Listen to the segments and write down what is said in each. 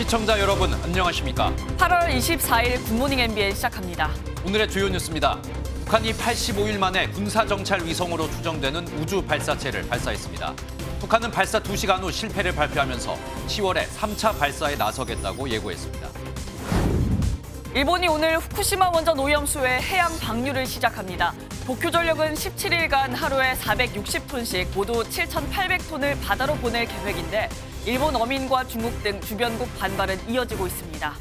시청자 여러분 안녕하십니까? 8월 24일 굿모닝 MBN 시작합니다. 오늘의 주요 뉴스입니다. 북한이 85일 만에 군사정찰 위성으로 추정되는 우주 발사체를 발사했습니다. 북한은 발사 2시간 후 실패를 발표하면서 10월에 3차 발사에 나서겠다고 예고했습니다. 일본이 오늘 후쿠시마 원전 오염수의 해양 방류를 시작합니다. 도쿄전력은 17일간 하루에 460톤씩 모두 7,800톤을 바다로 보낼 계획인데 일본 어민과 중국 등 주변국 반발은 이어지고 있습니다.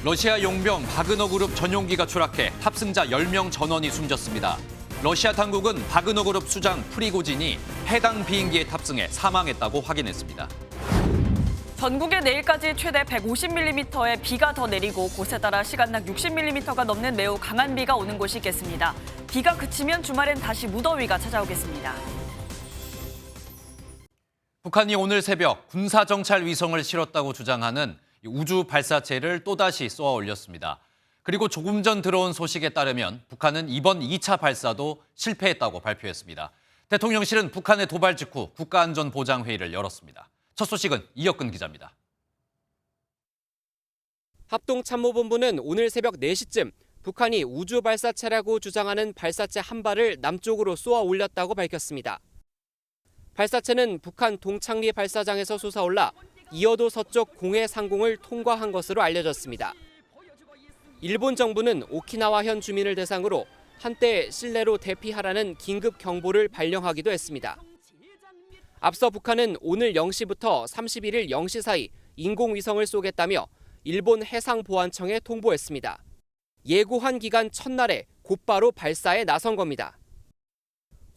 러시아 용병 바그너 그룹 전용기가 추락해 탑승자 10명 전원이 숨졌습니다. 러시아 당국은 바그너 그룹 수장 프리고진이 해당 비행기에 탑승해 사망했다고 확인했습니다. 전국에 내일까지 최대 150mm의 비가 더 내리고 곳에 따라 시간당 60mm가 넘는 매우 강한 비가 오는 곳이 있겠습니다. 비가 그치면 주말엔 다시 무더위가 찾아오겠습니다. 북한이 오늘 새벽 군사정찰 위성을 실었다고 주장하는 우주 발사체를 또다시 쏘아 올렸습니다. 그리고 조금 전 들어온 소식에 따르면 북한은 이번 2차 발사도 실패했다고 발표했습니다. 대통령실은 북한의 도발 직후 국가안전보장회의를 열었습니다. 첫 소식은 이혁근 기자입니다. 합동참모본부는 오늘 새벽 4시쯤 북한이 우주 발사체라고 주장하는 발사체 한 발을 남쪽으로 쏘아 올렸다고 밝혔습니다. 발사체는 북한 동창리 발사장에서 솟아올라 이어도 서쪽 공해 상공을 통과한 것으로 알려졌습니다. 일본 정부는 오키나와현 주민을 대상으로 한때 실내로 대피하라는 긴급 경보를 발령하기도 했습니다. 앞서 북한은 오늘 0시부터 31일 0시 사이 인공위성을 쏘겠다며 일본 해상보안청에 통보했습니다. 예고한 기간 첫날에 곧바로 발사에 나선 겁니다.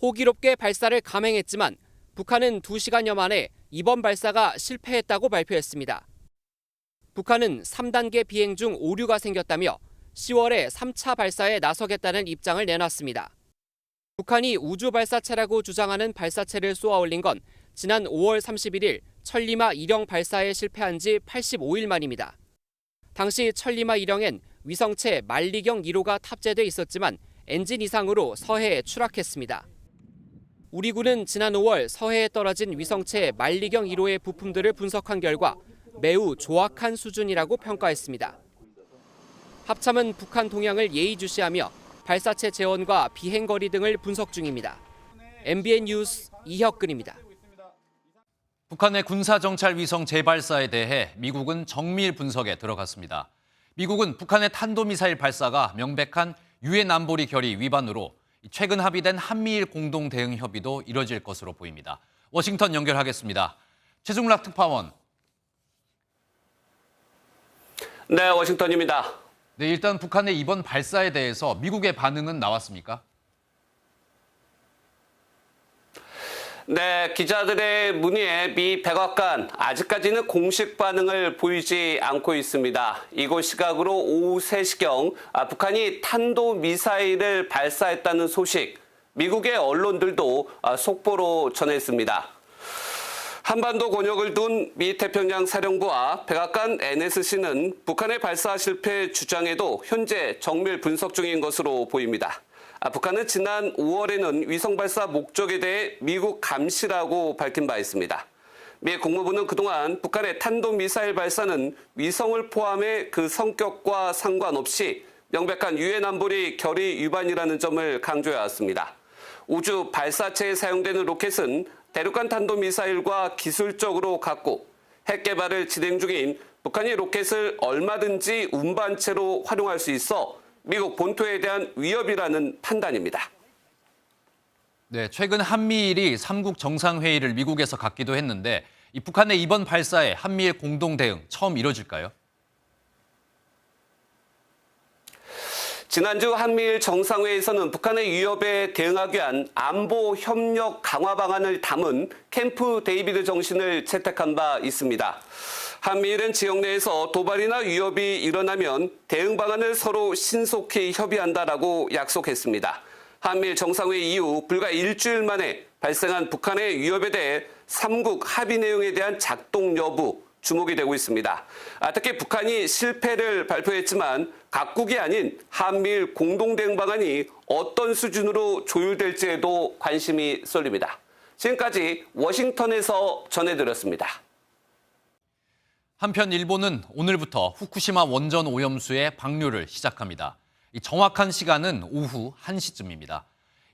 호기롭게 발사를 감행했지만 북한은 2시간여 만에 이번 발사가 실패했다고 발표했습니다. 북한은 3단계 비행 중 오류가 생겼다며 10월에 3차 발사에 나서겠다는 입장을 내놨습니다. 북한이 우주 발사체라고 주장하는 발사체를 쏘아 올린 건 지난 5월 31일 천리마 1형 발사에 실패한 지 85일 만입니다. 당시 천리마 1형엔 위성체 만리경 1호가 탑재돼 있었지만 엔진 이상으로 서해에 추락했습니다. 우리 군은 지난 5월 서해에 떨어진 위성체 만리경 1호의 부품들을 분석한 결과 매우 조악한 수준이라고 평가했습니다. 합참은 북한 동향을 예의주시하며 발사체 재원과 비행거리 등을 분석 중입니다. MBN 뉴스 이혁근입니다. 북한의 군사정찰 위성 재발사에 대해 미국은 정밀 분석에 들어갔습니다. 미국은 북한의 탄도미사일 발사가 명백한 유엔 안보리 결의 위반으로 최근 합의된 한미일 공동대응 협의도 이뤄질 것으로 보입니다. 워싱턴 연결하겠습니다. 최중락 특파원. 네, 워싱턴입니다. 네, 일단 북한의 이번 발사에 대해서 미국의 반응은 나왔습니까? 네, 기자들의 문의에 미 백악관 아직까지는 공식 반응을 보이지 않고 있습니다. 이곳 시각으로 오후 3시경 북한이 탄도미사일을 발사했다는 소식, 미국의 언론들도 속보로 전했습니다. 한반도 권역을 둔 미 태평양 사령부와 백악관 NSC는 북한의 발사 실패 주장에도 현재 정밀 분석 중인 것으로 보입니다. 북한은 지난 5월에는 위성 발사 목적에 대해 미국 감시라고 밝힌 바 있습니다. 미 국무부는 그동안 북한의 탄도미사일 발사는 위성을 포함해 그 성격과 상관없이 명백한 유엔 안보리 결의 위반이라는 점을 강조해왔습니다. 우주 발사체에 사용되는 로켓은 대륙간 탄도미사일과 기술적으로 같고 핵 개발을 진행 중인 북한이 로켓을 얼마든지 운반체로 활용할 수 있어 미국 본토에 대한 위협이라는 판단입니다. 네, 최근 한미일이 3국 정상회의를 미국에서 갖기도 했는데 이 북한의 이번 발사에 한미일 공동대응 처음 이뤄질까요? 지난주 한미일 정상회의에서는 북한의 위협에 대응하기 위한 안보 협력 강화 방안을 담은 캠프 데이비드 정신을 채택한 바 있습니다. 한미일은 지역 내에서 도발이나 위협이 일어나면 대응 방안을 서로 신속히 협의한다라고 약속했습니다. 한미일 정상회의 이후 불과 일주일 만에 발생한 북한의 위협에 대해 3국 합의 내용에 대한 작동 여부 주목이 되고 있습니다. 특히 북한이 실패를 발표했지만 각국이 아닌 한미일 공동대응 방안이 어떤 수준으로 조율될지에도 관심이 쏠립니다. 지금까지 워싱턴에서 전해드렸습니다. 한편 일본은 오늘부터 후쿠시마 원전 오염수의 방류를 시작합니다. 이 정확한 시간은 오후 1시쯤입니다.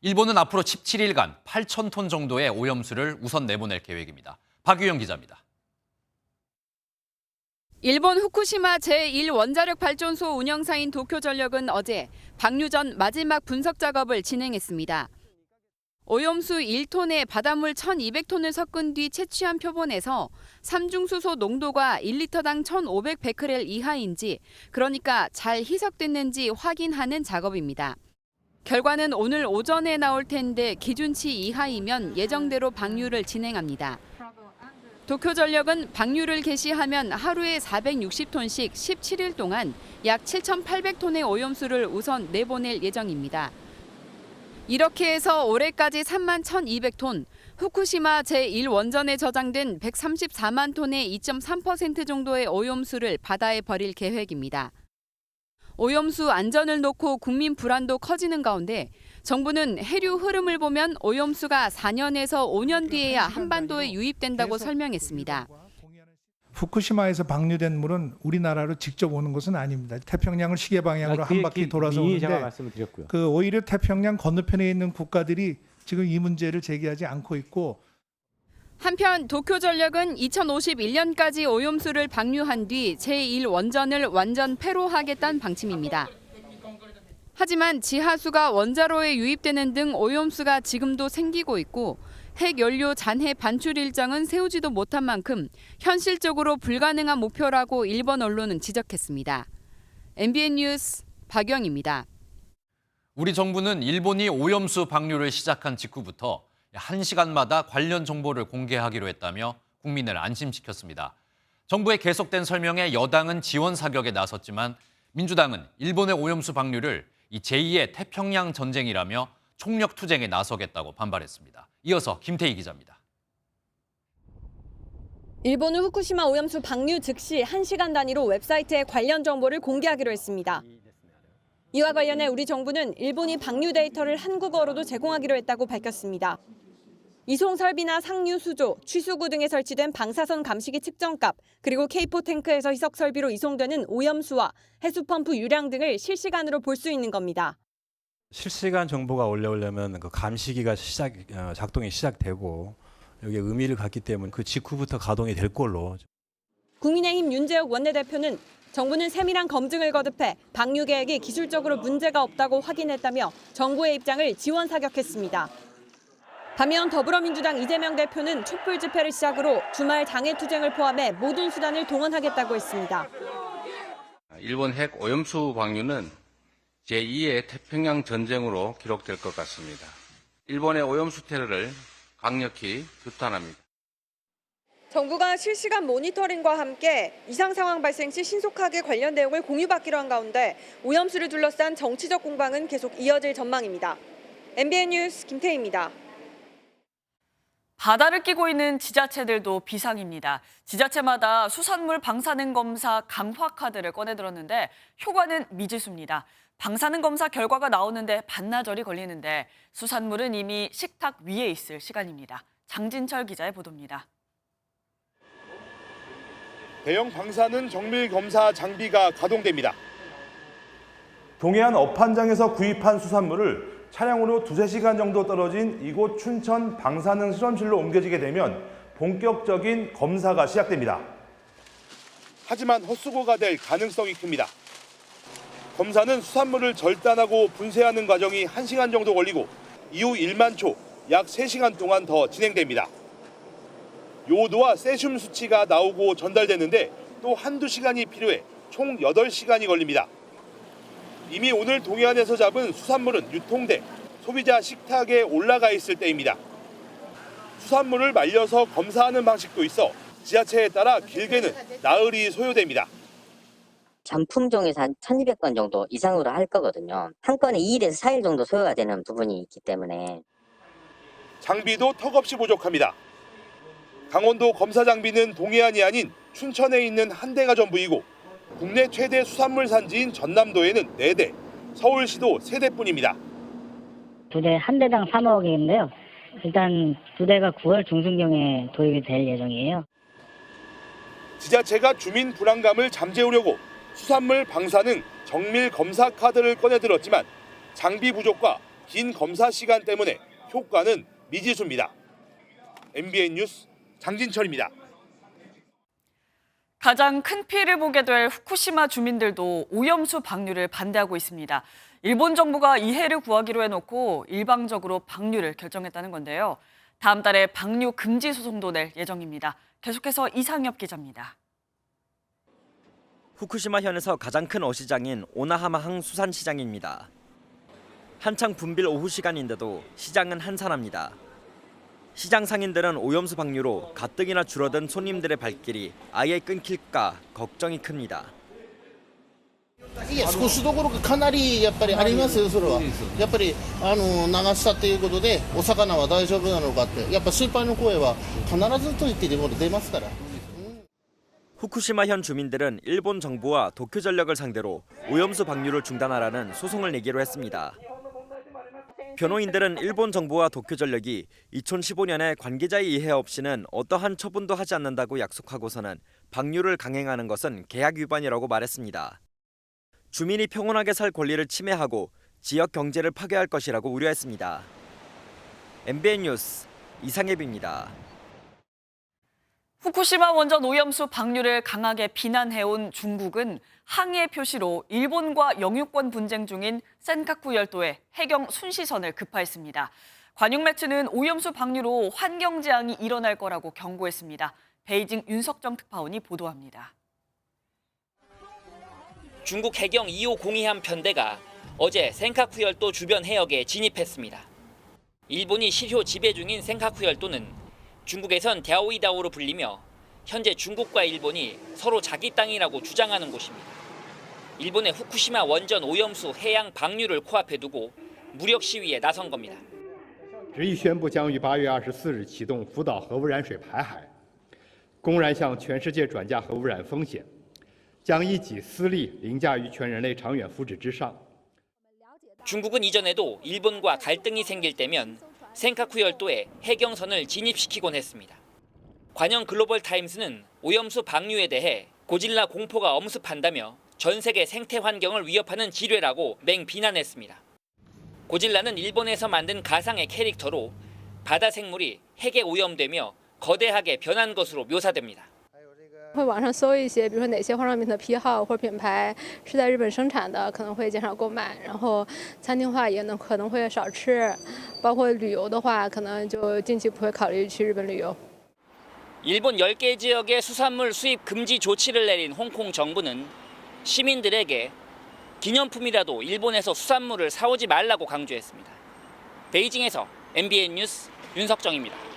일본은 앞으로 17일간 8,000톤 정도의 오염수를 우선 내보낼 계획입니다. 박유영 기자입니다. 일본 후쿠시마 제1원자력 발전소 운영사인 도쿄전력은 어제 방류 전 마지막 분석 작업을 진행했습니다. 오염수 1톤에 바닷물 1,200톤을 섞은 뒤 채취한 표본에서 삼중수소 농도가 1리터당 1,500베크렐 이하인지, 그러니까 잘 희석됐는지 확인하는 작업입니다. 결과는 오늘 오전에 나올 텐데 기준치 이하이면 예정대로 방류를 진행합니다. 도쿄전력은 방류를 개시하면 하루에 460톤씩 17일 동안 약 7,800톤의 오염수를 우선 내보낼 예정입니다. 이렇게 해서 올해까지 3만 1,200톤, 후쿠시마 제1원전에 저장된 134만 톤의 2.3% 정도의 오염수를 바다에 버릴 계획입니다. 오염수 안전을 놓고 국민 불안도 커지는 가운데 정부는 해류 흐름을 보면 오염수가 4년에서 5년 뒤에야 한반도에 유입된다고 설명했습니다. 후쿠시마에서 방류된 물은 우리나라로 직접 오는 것은 아닙니다. 태평양을 시계 방향으로 한 바퀴 돌아서 오는데 그 오히려 태평양 건너편에 있는 국가들이 지금 이 문제를 제기하지 않고 있고, 한편 도쿄전력은 2051년까지 오염수를 방류한 뒤 제1원전을 완전 폐로하겠다는 방침입니다. 하지만 지하수가 원자로에 유입되는 등 오염수가 지금도 생기고 있고 핵연료 잔해 반출 일정은 세우지도 못한 만큼 현실적으로 불가능한 목표라고 일본 언론은 지적했습니다. MBN 뉴스 박영입니다. 우리 정부는 일본이 오염수 방류를 시작한 직후부터 1시간마다 관련 정보를 공개하기로 했다며 국민을 안심시켰습니다. 정부의 계속된 설명에 여당은 지원 사격에 나섰지만 민주당은 일본의 오염수 방류를 이 제2의 태평양 전쟁이라며 총력 투쟁에 나서겠다고 반발했습니다. 이어서 김태희 기자입니다. 일본은 후쿠시마 오염수 방류 즉시 1시간 단위로 웹사이트에 관련 정보를 공개하기로 했습니다. 이와 관련해 우리 정부는 일본이 방류 데이터를 한국어로도 제공하기로 했다고 밝혔습니다. 이송 설비나 상류 수조, 취수구 등에 설치된 방사선 감시기 측정값, 그리고 K4 탱크에서 희석 설비로 이송되는 오염수와 해수 펌프 유량 등을 실시간으로 볼 수 있는 겁니다. 실시간 정보가 올라오려면 그 감시기가 작동이 시작되고 여기에 의미를 갖기 때문에 그 직후부터 가동이 될 걸로. 국민의힘 윤재욱 원내대표는 정부는 세밀한 검증을 거듭해 방류 계획이 기술적으로 문제가 없다고 확인했다며 정부의 입장을 지원 사격했습니다. 반면 더불어민주당 이재명 대표는 촛불 집회를 시작으로 주말 장애 투쟁을 포함해 모든 수단을 동원하겠다고 했습니다. 일본 핵 오염수 방류는 제2의 태평양 전쟁으로 기록될 것 같습니다. 일본의 오염수 테러를 강력히 규탄합니다. 정부가 실시간 모니터링과 함께 이상 상황 발생 시 신속하게 관련 내용을 공유받기로 한 가운데 오염수를 둘러싼 정치적 공방은 계속 이어질 전망입니다. MBN 뉴스 김태희입니다. 바다를 끼고 있는 지자체들도 비상입니다. 지자체마다 수산물 방사능 검사 강화 카드를 꺼내들었는데 효과는 미지수입니다. 방사능 검사 결과가 나오는데 반나절이 걸리는데 수산물은 이미 식탁 위에 있을 시간입니다. 장진철 기자의 보도입니다. 대형 방사능 정밀 검사 장비가 가동됩니다. 동해안 업한장에서 구입한 수산물을 차량으로 2-3시간 정도 떨어진 이곳 춘천 방사능 실험실로 옮겨지게 되면 본격적인 검사가 시작됩니다. 하지만 헛수고가 될 가능성이 큽니다. 검사는 수산물을 절단하고 분쇄하는 과정이 1시간 정도 걸리고 이후 1만 초, 약 3시간 동안 더 진행됩니다. 요오드와 세슘 수치가 나오고 전달되는데 또 1-2시간이 필요해 총 8시간이 걸립니다. 이미 오늘 동해안에서 잡은 수산물은 유통돼 소비자 식탁에 올라가 있을 때입니다. 수산물을 말려서 검사하는 방식도 있어 지자체에 따라 길게는 나흘이 소요됩니다. 전품종에서 한 1,200건 정도 이상으로 할 거거든요. 한 건에 2일에서 4일 정도 소요가 되는 부분이 있기 때문에. 장비도 턱없이 부족합니다. 강원도 검사 장비는 동해안이 아닌 춘천에 있는 한 대가 전부이고 국내 최대 수산물 산지인 전남도에는 4대, 서울시도 3대뿐입니다. 2대 한 대당 3억인데요. 일단 2대가 9월 중순경에 도입이 될 예정이에요. 지자체가 주민 불안감을 잠재우려고 수산물 방사능 정밀 검사 카드를 꺼내들었지만 장비 부족과 긴 검사 시간 때문에 효과는 미지수입니다. MBN 뉴스 장진철입니다. 가장 큰 피해를 보게 될 후쿠시마 주민들도 오염수 방류를 반대하고 있습니다. 일본 정부가 이해를 구하기로 해놓고 일방적으로 방류를 결정했다는 건데요. 다음 달에 방류 금지 소송도 낼 예정입니다. 계속해서 이상엽 기자입니다. 후쿠시마현에서 가장 큰 어시장인 오나하마 항수산시장입니다. 한창 붐빌 오후 시간인데도 시장은 한산합니다. 시장 상인들은 오염수 방류로 가뜩이나 줄어든 손님들의 발길이 아예 끊길까 걱정이 큽니다. 少しどころかかなりやっぱりありますよ、それは。やっぱり流したということでお魚は大丈夫なのかってやっぱ心配の声は必ずと言っても出ますから。 후쿠시마현 주민들은 일본 정부와 도쿄전력을 상대로 오염수 방류를 중단하라는 소송을 내기로 했습니다. 변호인들은 일본 정부와 도쿄전력이 2015년에 관계자의 이해 없이는 어떠한 처분도 하지 않는다고 약속하고서는 방류를 강행하는 것은 계약 위반이라고 말했습니다. 주민이 평온하게 살 권리를 침해하고 지역 경제를 파괴할 것이라고 우려했습니다. MBN 뉴스 이상엽입니다. 후쿠시마 원전 오염수 방류를 강하게 비난해온 중국은 항의의 표시로 일본과 영유권 분쟁 중인 센카쿠 열도에 해경 순시선을 급파했습니다. 관영 매체는 오염수 방류로 환경재앙이 일어날 거라고 경고했습니다. 베이징 윤석정 특파원이 보도합니다. 중국 해경 2호 공이함 편대가 어제 센카쿠 열도 주변 해역에 진입했습니다. 일본이 실효 지배 중인 센카쿠 열도는 중국에선 랴오이다오로 불리며 현재 중국과 일본이 서로 자기 땅이라고 주장하는 곳입니다. 일본의 후쿠시마 원전 오염수 해양 방류를 코앞에 두고 무력 시위에 나선 겁니다. 执意宣布将于8月24日启动福岛核污染水排海，公然向全世界转嫁核污染风险，将一己私利凌驾于全人类长远福祉之上。 중국은 이전에도 일본과 갈등이 생길 때면 센카쿠 열도에 해경선을 진입시키곤 했습니다. 관영 글로벌 타임스는 오염수 방류에 대해 고질라 공포가 엄습한다며 전 세계 생태 환경을 위협하는 지뢰라고 맹비난했습니다. 고질라는 일본에서 만든 가상의 캐릭터로 바다 생물이 핵에 오염되며 거대하게 변한 것으로 묘사됩니다. 会网上搜一些，比如说哪些化妆品的批号或者品牌是在日本生产的，可能会减少购买。然后餐厅话也可能会少吃，包括旅游的话，可能就近期不会考虑去日本旅游。 일본 10개 지역에 수산물 수입 금지 조치를 내린 홍콩 정부는 시민들에게 기념품이라도 일본에서 수산물을 사오지 말라고 강조했습니다. 베이징에서 MBN 뉴스 윤석정입니다.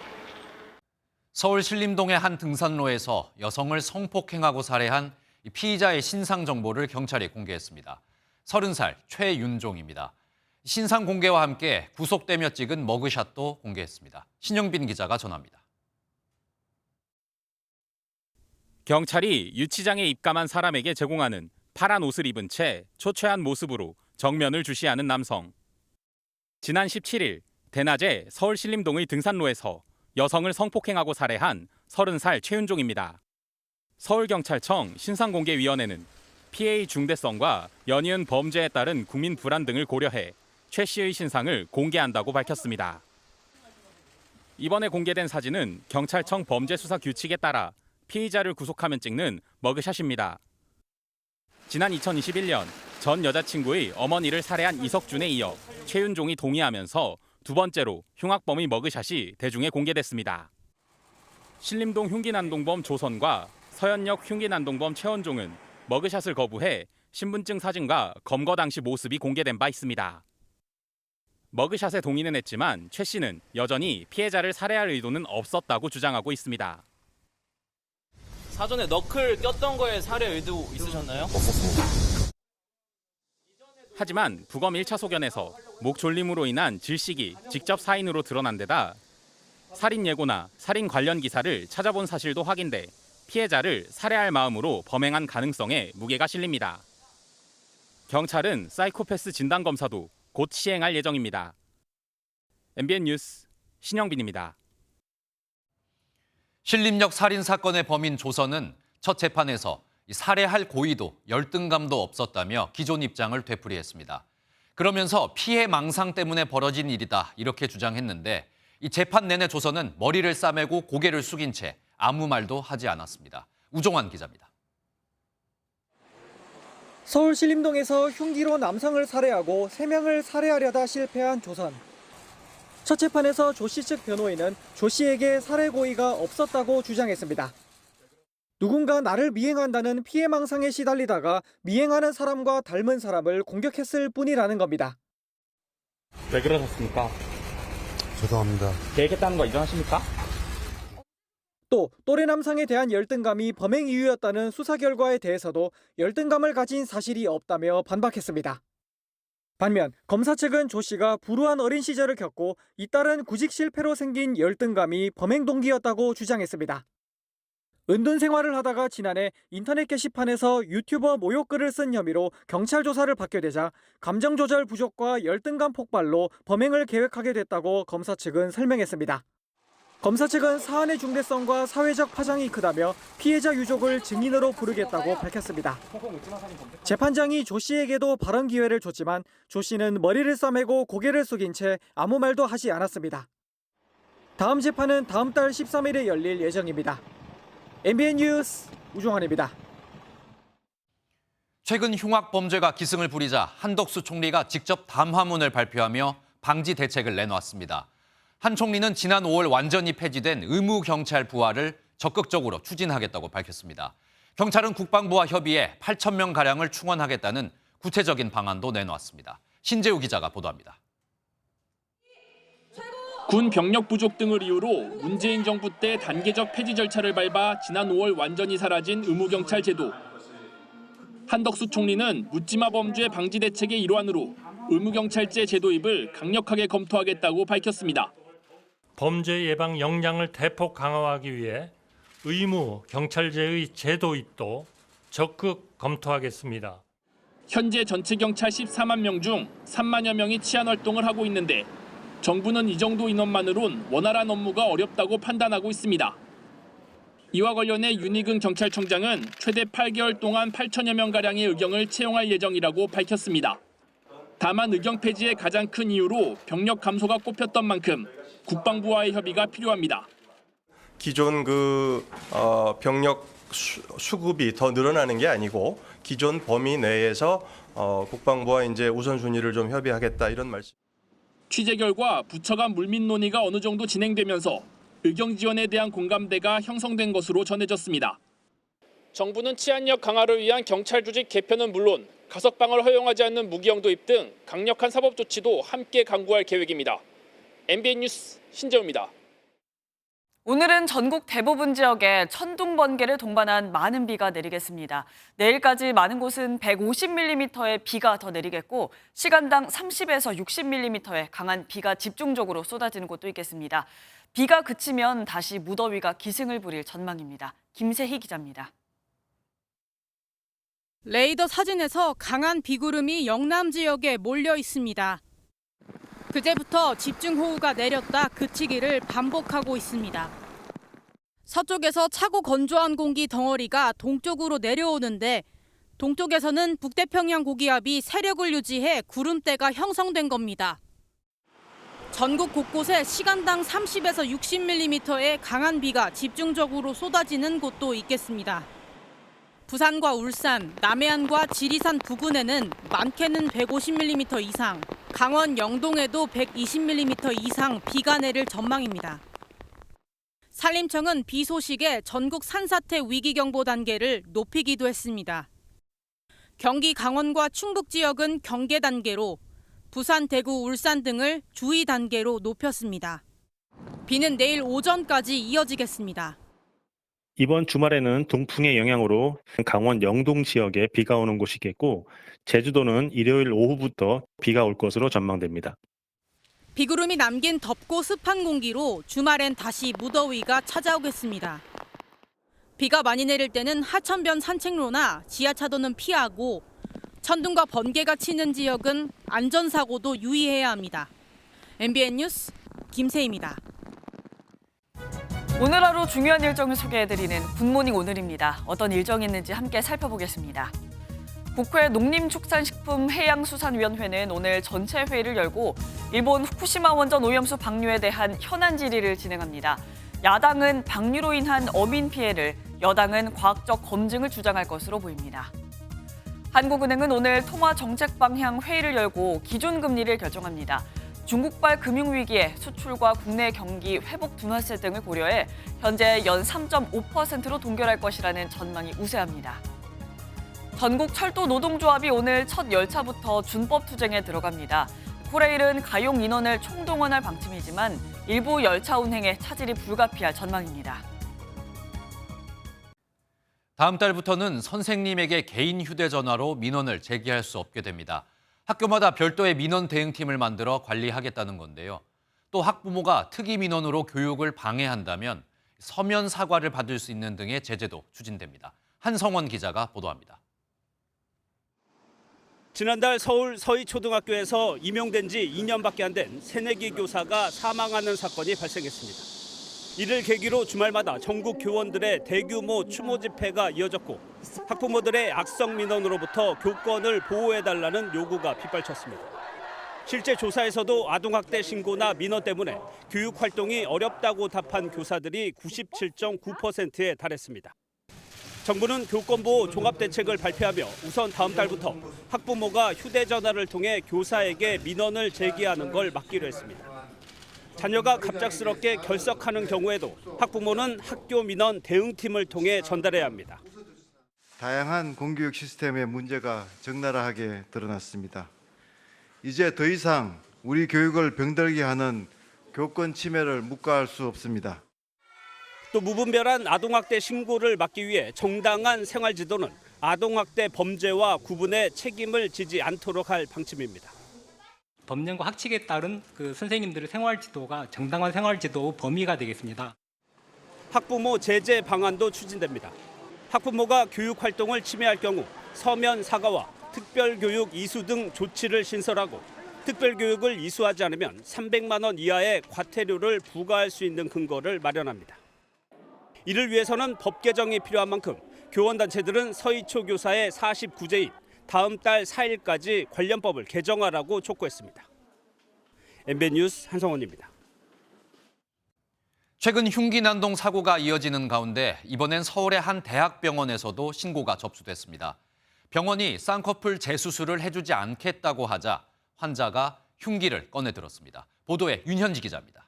서울 신림동의 한 등산로에서 여성을 성폭행하고 살해한 피의자의 신상 정보를 경찰이 공개했습니다. 30살 최윤종입니다. 신상 공개와 함께 구속되며 찍은 머그샷도 공개했습니다. 신영빈 기자가 전합니다. 경찰이 유치장에 입감한 사람에게 제공하는 파란 옷을 입은 채 초췌한 모습으로 정면을 주시하는 남성. 지난 17일 대낮에 서울 신림동의 등산로에서 여성을 성폭행하고 살해한 30살 최윤종입니다. 서울경찰청 신상공개위원회는 피해의 중대성과 연이은 범죄에 따른 국민 불안 등을 고려해 최 씨의 신상을 공개한다고 밝혔습니다. 이번에 공개된 사진은 경찰청 범죄수사 규칙에 따라 피의자를 구속하면 찍는 머그샷입니다. 지난 2021년 전 여자친구의 어머니를 살해한 이석준에 이어 최윤종이 동의하면서 두 번째로 흉악범의 머그샷이 대중에 공개됐습니다. 신림동 흉기난동범 조선과 서현역 흉기난동범 최원종은 머그샷을 거부해 신분증 사진과 검거 당시 모습이 공개된 바 있습니다. 머그샷에 동의는 했지만 최 씨는 여전히 피해자를 살해할 의도는 없었다고 주장하고 있습니다. 사전에 너클 꼈던 거에 살해 의도 있으셨나요? 없었습니다. 하지만 부검 1차 소견에서 목 졸림으로 인한 질식이 직접 사인으로 드러난 데다 살인 예고나 살인 관련 기사를 찾아본 사실도 확인돼 피해자를 살해할 마음으로 범행한 가능성에 무게가 실립니다. 경찰은 사이코패스 진단 검사도 곧 시행할 예정입니다. MBN 뉴스 신영빈입니다. 신림역 살인 사건의 범인 조선은 첫 재판에서 살해할 고의도 열등감도 없었다며 기존 입장을 되풀이했습니다. 그러면서 피해 망상 때문에 벌어진 일이다 이렇게 주장했는데 이 재판 내내 조선은 머리를 싸매고 고개를 숙인 채 아무 말도 하지 않았습니다. 우종환 기자입니다. 서울 신림동에서 흉기로 남성을 살해하고 3명을 살해하려다 실패한 조선. 첫 재판에서 조 씨 측 변호인은 조 씨에게 살해 고의가 없었다고 주장했습니다. 누군가 나를 미행한다는 피해망상에 시달리다가 미행하는 사람과 닮은 사람을 공격했을 뿐이라는 겁니다. 왜 그러셨습니까? 죄송합니다. 계획했다는 거 인정하십니까? 또 또래 남성에 대한 열등감이 범행 이유였다는 수사 결과에 대해서도 열등감을 가진 사실이 없다며 반박했습니다. 반면 검사 측은 조 씨가 불우한 어린 시절을 겪고 잇따른 구직 실패로 생긴 열등감이 범행 동기였다고 주장했습니다. 은둔 생활을 하다가 지난해 인터넷 게시판에서 유튜버 모욕글을 쓴 혐의로 경찰 조사를 받게 되자 감정 조절 부족과 열등감 폭발로 범행을 계획하게 됐다고 검사 측은 설명했습니다. 검사 측은 사안의 중대성과 사회적 파장이 크다며 피해자 유족을 증인으로 부르겠다고 밝혔습니다. 재판장이 조 씨에게도 발언 기회를 줬지만 조 씨는 머리를 싸매고 고개를 숙인 채 아무 말도 하지 않았습니다. 다음 재판은 다음 달 13일에 열릴 예정입니다. MBN 뉴스 우종환입니다. 최근 흉악 범죄가 기승을 부리자 한덕수 총리가 직접 담화문을 발표하며 방지 대책을 내놓았습니다. 한 총리는 지난 5월 완전히 폐지된 의무 경찰 부활을 적극적으로 추진하겠다고 밝혔습니다. 경찰은 국방부와 협의해 8,000명 가량을 충원하겠다는 구체적인 방안도 내놓았습니다. 신재우 기자가 보도합니다. 군 병력 부족 등을 이유로 문재인 정부 때 단계적 폐지 절차를 밟아 지난 5월 완전히 사라진 의무경찰 제도. 한덕수 총리는 묻지마 범죄 방지 대책의 일환으로 의무경찰제 제도입을 강력하게 검토하겠다고 밝혔습니다. 범죄 예방 역량을 대폭 강화하기 위해 의무 경찰제의 제도입도 적극 검토하겠습니다. 현재 전체 경찰 14만 명 중 3만여 명이 치안 활동을 하고 있는데 정부는 이 정도 인원만으론 원활한 업무가 어렵다고 판단하고 있습니다. 이와 관련해 윤희근 경찰청장은 최대 8개월 동안 8천여 명가량의 의경을 채용할 예정이라고 밝혔습니다. 다만 의경 폐지의 가장 큰 이유로 병력 감소가 꼽혔던 만큼 국방부와의 협의가 필요합니다. 기존 병력 수급이 더 늘어나는 게 아니고 기존 범위 내에서 국방부와 이제 우선순위를 좀 협의하겠다 이런 말씀. 취재 결과 부처 간 물밑 논의가 어느 정도 진행되면서 의경 지원에 대한 공감대가 형성된 것으로 전해졌습니다. 정부는 치안력 강화를 위한 경찰 조직 개편은 물론 가석방을 허용하지 않는 무기형 도입 등 강력한 사법 조치도 함께 강구할 계획입니다. MBN 뉴스 신재우입니다. 오늘은 전국 대부분 지역에 천둥, 번개를 동반한 많은 비가 내리겠습니다. 내일까지 많은 곳은 150mm의 비가 더 내리겠고 시간당 30에서 60mm의 강한 비가 집중적으로 쏟아지는 곳도 있겠습니다. 비가 그치면 다시 무더위가 기승을 부릴 전망입니다. 김세희 기자입니다. 레이더 사진에서 강한 비구름이 영남 지역에 몰려 있습니다. 그제부터 집중호우가 내렸다 그치기를 반복하고 있습니다. 서쪽에서 차고 건조한 공기 덩어리가 동쪽으로 내려오는데 동쪽에서는 북태평양 고기압이 세력을 유지해 구름대가 형성된 겁니다. 전국 곳곳에 시간당 30에서 60mm의 강한 비가 집중적으로 쏟아지는 곳도 있겠습니다. 부산과 울산, 남해안과 지리산 부근에는 많게는 150mm 이상, 강원 영동에도 120mm 이상 비가 내릴 전망입니다. 산림청은 비 소식에 전국 산사태 위기경보 단계를 높이기도 했습니다. 경기 강원과 충북 지역은 경계 단계로, 부산, 대구, 울산 등을 주의 단계로 높였습니다. 비는 내일 오전까지 이어지겠습니다. 이번 주말에는 동풍의 영향으로 강원 영동 지역에 비가 오는 곳이 있겠고 제주도는 일요일 오후부터 비가 올 것으로 전망됩니다. 비구름이 남긴 덥고 습한 공기로 주말엔 다시 무더위가 찾아오겠습니다. 비가 많이 내릴 때는 하천변 산책로나 지하차도는 피하고 천둥과 번개가 치는 지역은 안전사고도 유의해야 합니다. MBN 뉴스 김세희입니다. 오늘 하루 중요한 일정을 소개해드리는 굿모닝 오늘입니다. 어떤 일정이 있는지 함께 살펴보겠습니다. 국회 농림축산식품해양수산위원회는 오늘 전체 회의를 열고 일본 후쿠시마 원전 오염수 방류에 대한 현안 질의를 진행합니다. 야당은 방류로 인한 어민 피해를, 여당은 과학적 검증을 주장할 것으로 보입니다. 한국은행은 오늘 통화정책 방향 회의를 열고 기준금리를 결정합니다. 중국발 금융위기에 수출과 국내 경기 회복 둔화세 등을 고려해 현재 연 3.5%로 동결할 것이라는 전망이 우세합니다. 전국 철도 노동조합이 오늘 첫 열차부터 준법 투쟁에 들어갑니다. 코레일은 가용 인원을 총동원할 방침이지만 일부 열차 운행에 차질이 불가피할 전망입니다. 다음 달부터는 선생님에게 개인 휴대전화로 민원을 제기할 수 없게 됩니다. 학교마다 별도의 민원 대응팀을 만들어 관리하겠다는 건데요. 또 학부모가 특이 민원으로 교육을 방해한다면 서면 사과를 받을 수 있는 등의 제재도 추진됩니다. 한성원 기자가 보도합니다. 지난달 서울 서희초등학교에서 임용된 지 2년밖에 안 된 새내기 교사가 사망하는 사건이 발생했습니다. 이를 계기로 주말마다 전국 교원들의 대규모 추모 집회가 이어졌고 학부모들의 악성 민원으로부터 교권을 보호해달라는 요구가 빗발쳤습니다. 실제 조사에서도 아동학대 신고나 민원 때문에 교육활동이 어렵다고 답한 교사들이 97.9%에 달했습니다. 정부는 교권보호 종합대책을 발표하며 우선 다음 달부터 학부모가 휴대전화를 통해 교사에게 민원을 제기하는 걸 막기로 했습니다. 자녀가 갑작스럽게 결석하는 경우에도 학부모는 학교 민원 대응팀을 통해 전달해야 합니다. 다양한 공교육 시스템의 문제가 적나라하게 드러났습니다. 이제 더 이상 우리 교육을 병들게 하는 교권 침해를 묵과할 수 없습니다. 또 무분별한 아동학대 신고를 막기 위해 정당한 생활지도는 아동학대 범죄와 구분해 책임을 지지 않도록 할 방침입니다. 법령과 학칙에 따른 선생님들의 생활지도가 정당한 생활지도 범위가 되겠습니다. 학부모 제재 방안도 추진됩니다. 학부모가 교육활동을 침해할 경우 서면 사과와 특별교육 이수 등 조치를 신설하고 특별교육을 이수하지 않으면 300만 원 이하의 과태료를 부과할 수 있는 근거를 마련합니다. 이를 위해서는 법 개정이 필요한 만큼 교원단체들은 서희초 교사의 49제인 다음 달 4일까지 관련 법을 개정하라고 촉구했습니다. MBN 뉴스 한성원입니다. 최근 흉기 난동 사고가 이어지는 가운데 이번엔 서울의 한 대학병원에서도 신고가 접수됐습니다. 병원이 쌍꺼풀 재수술을 해주지 않겠다고 하자 환자가 흉기를 꺼내들었습니다. 보도에 윤현지 기자입니다.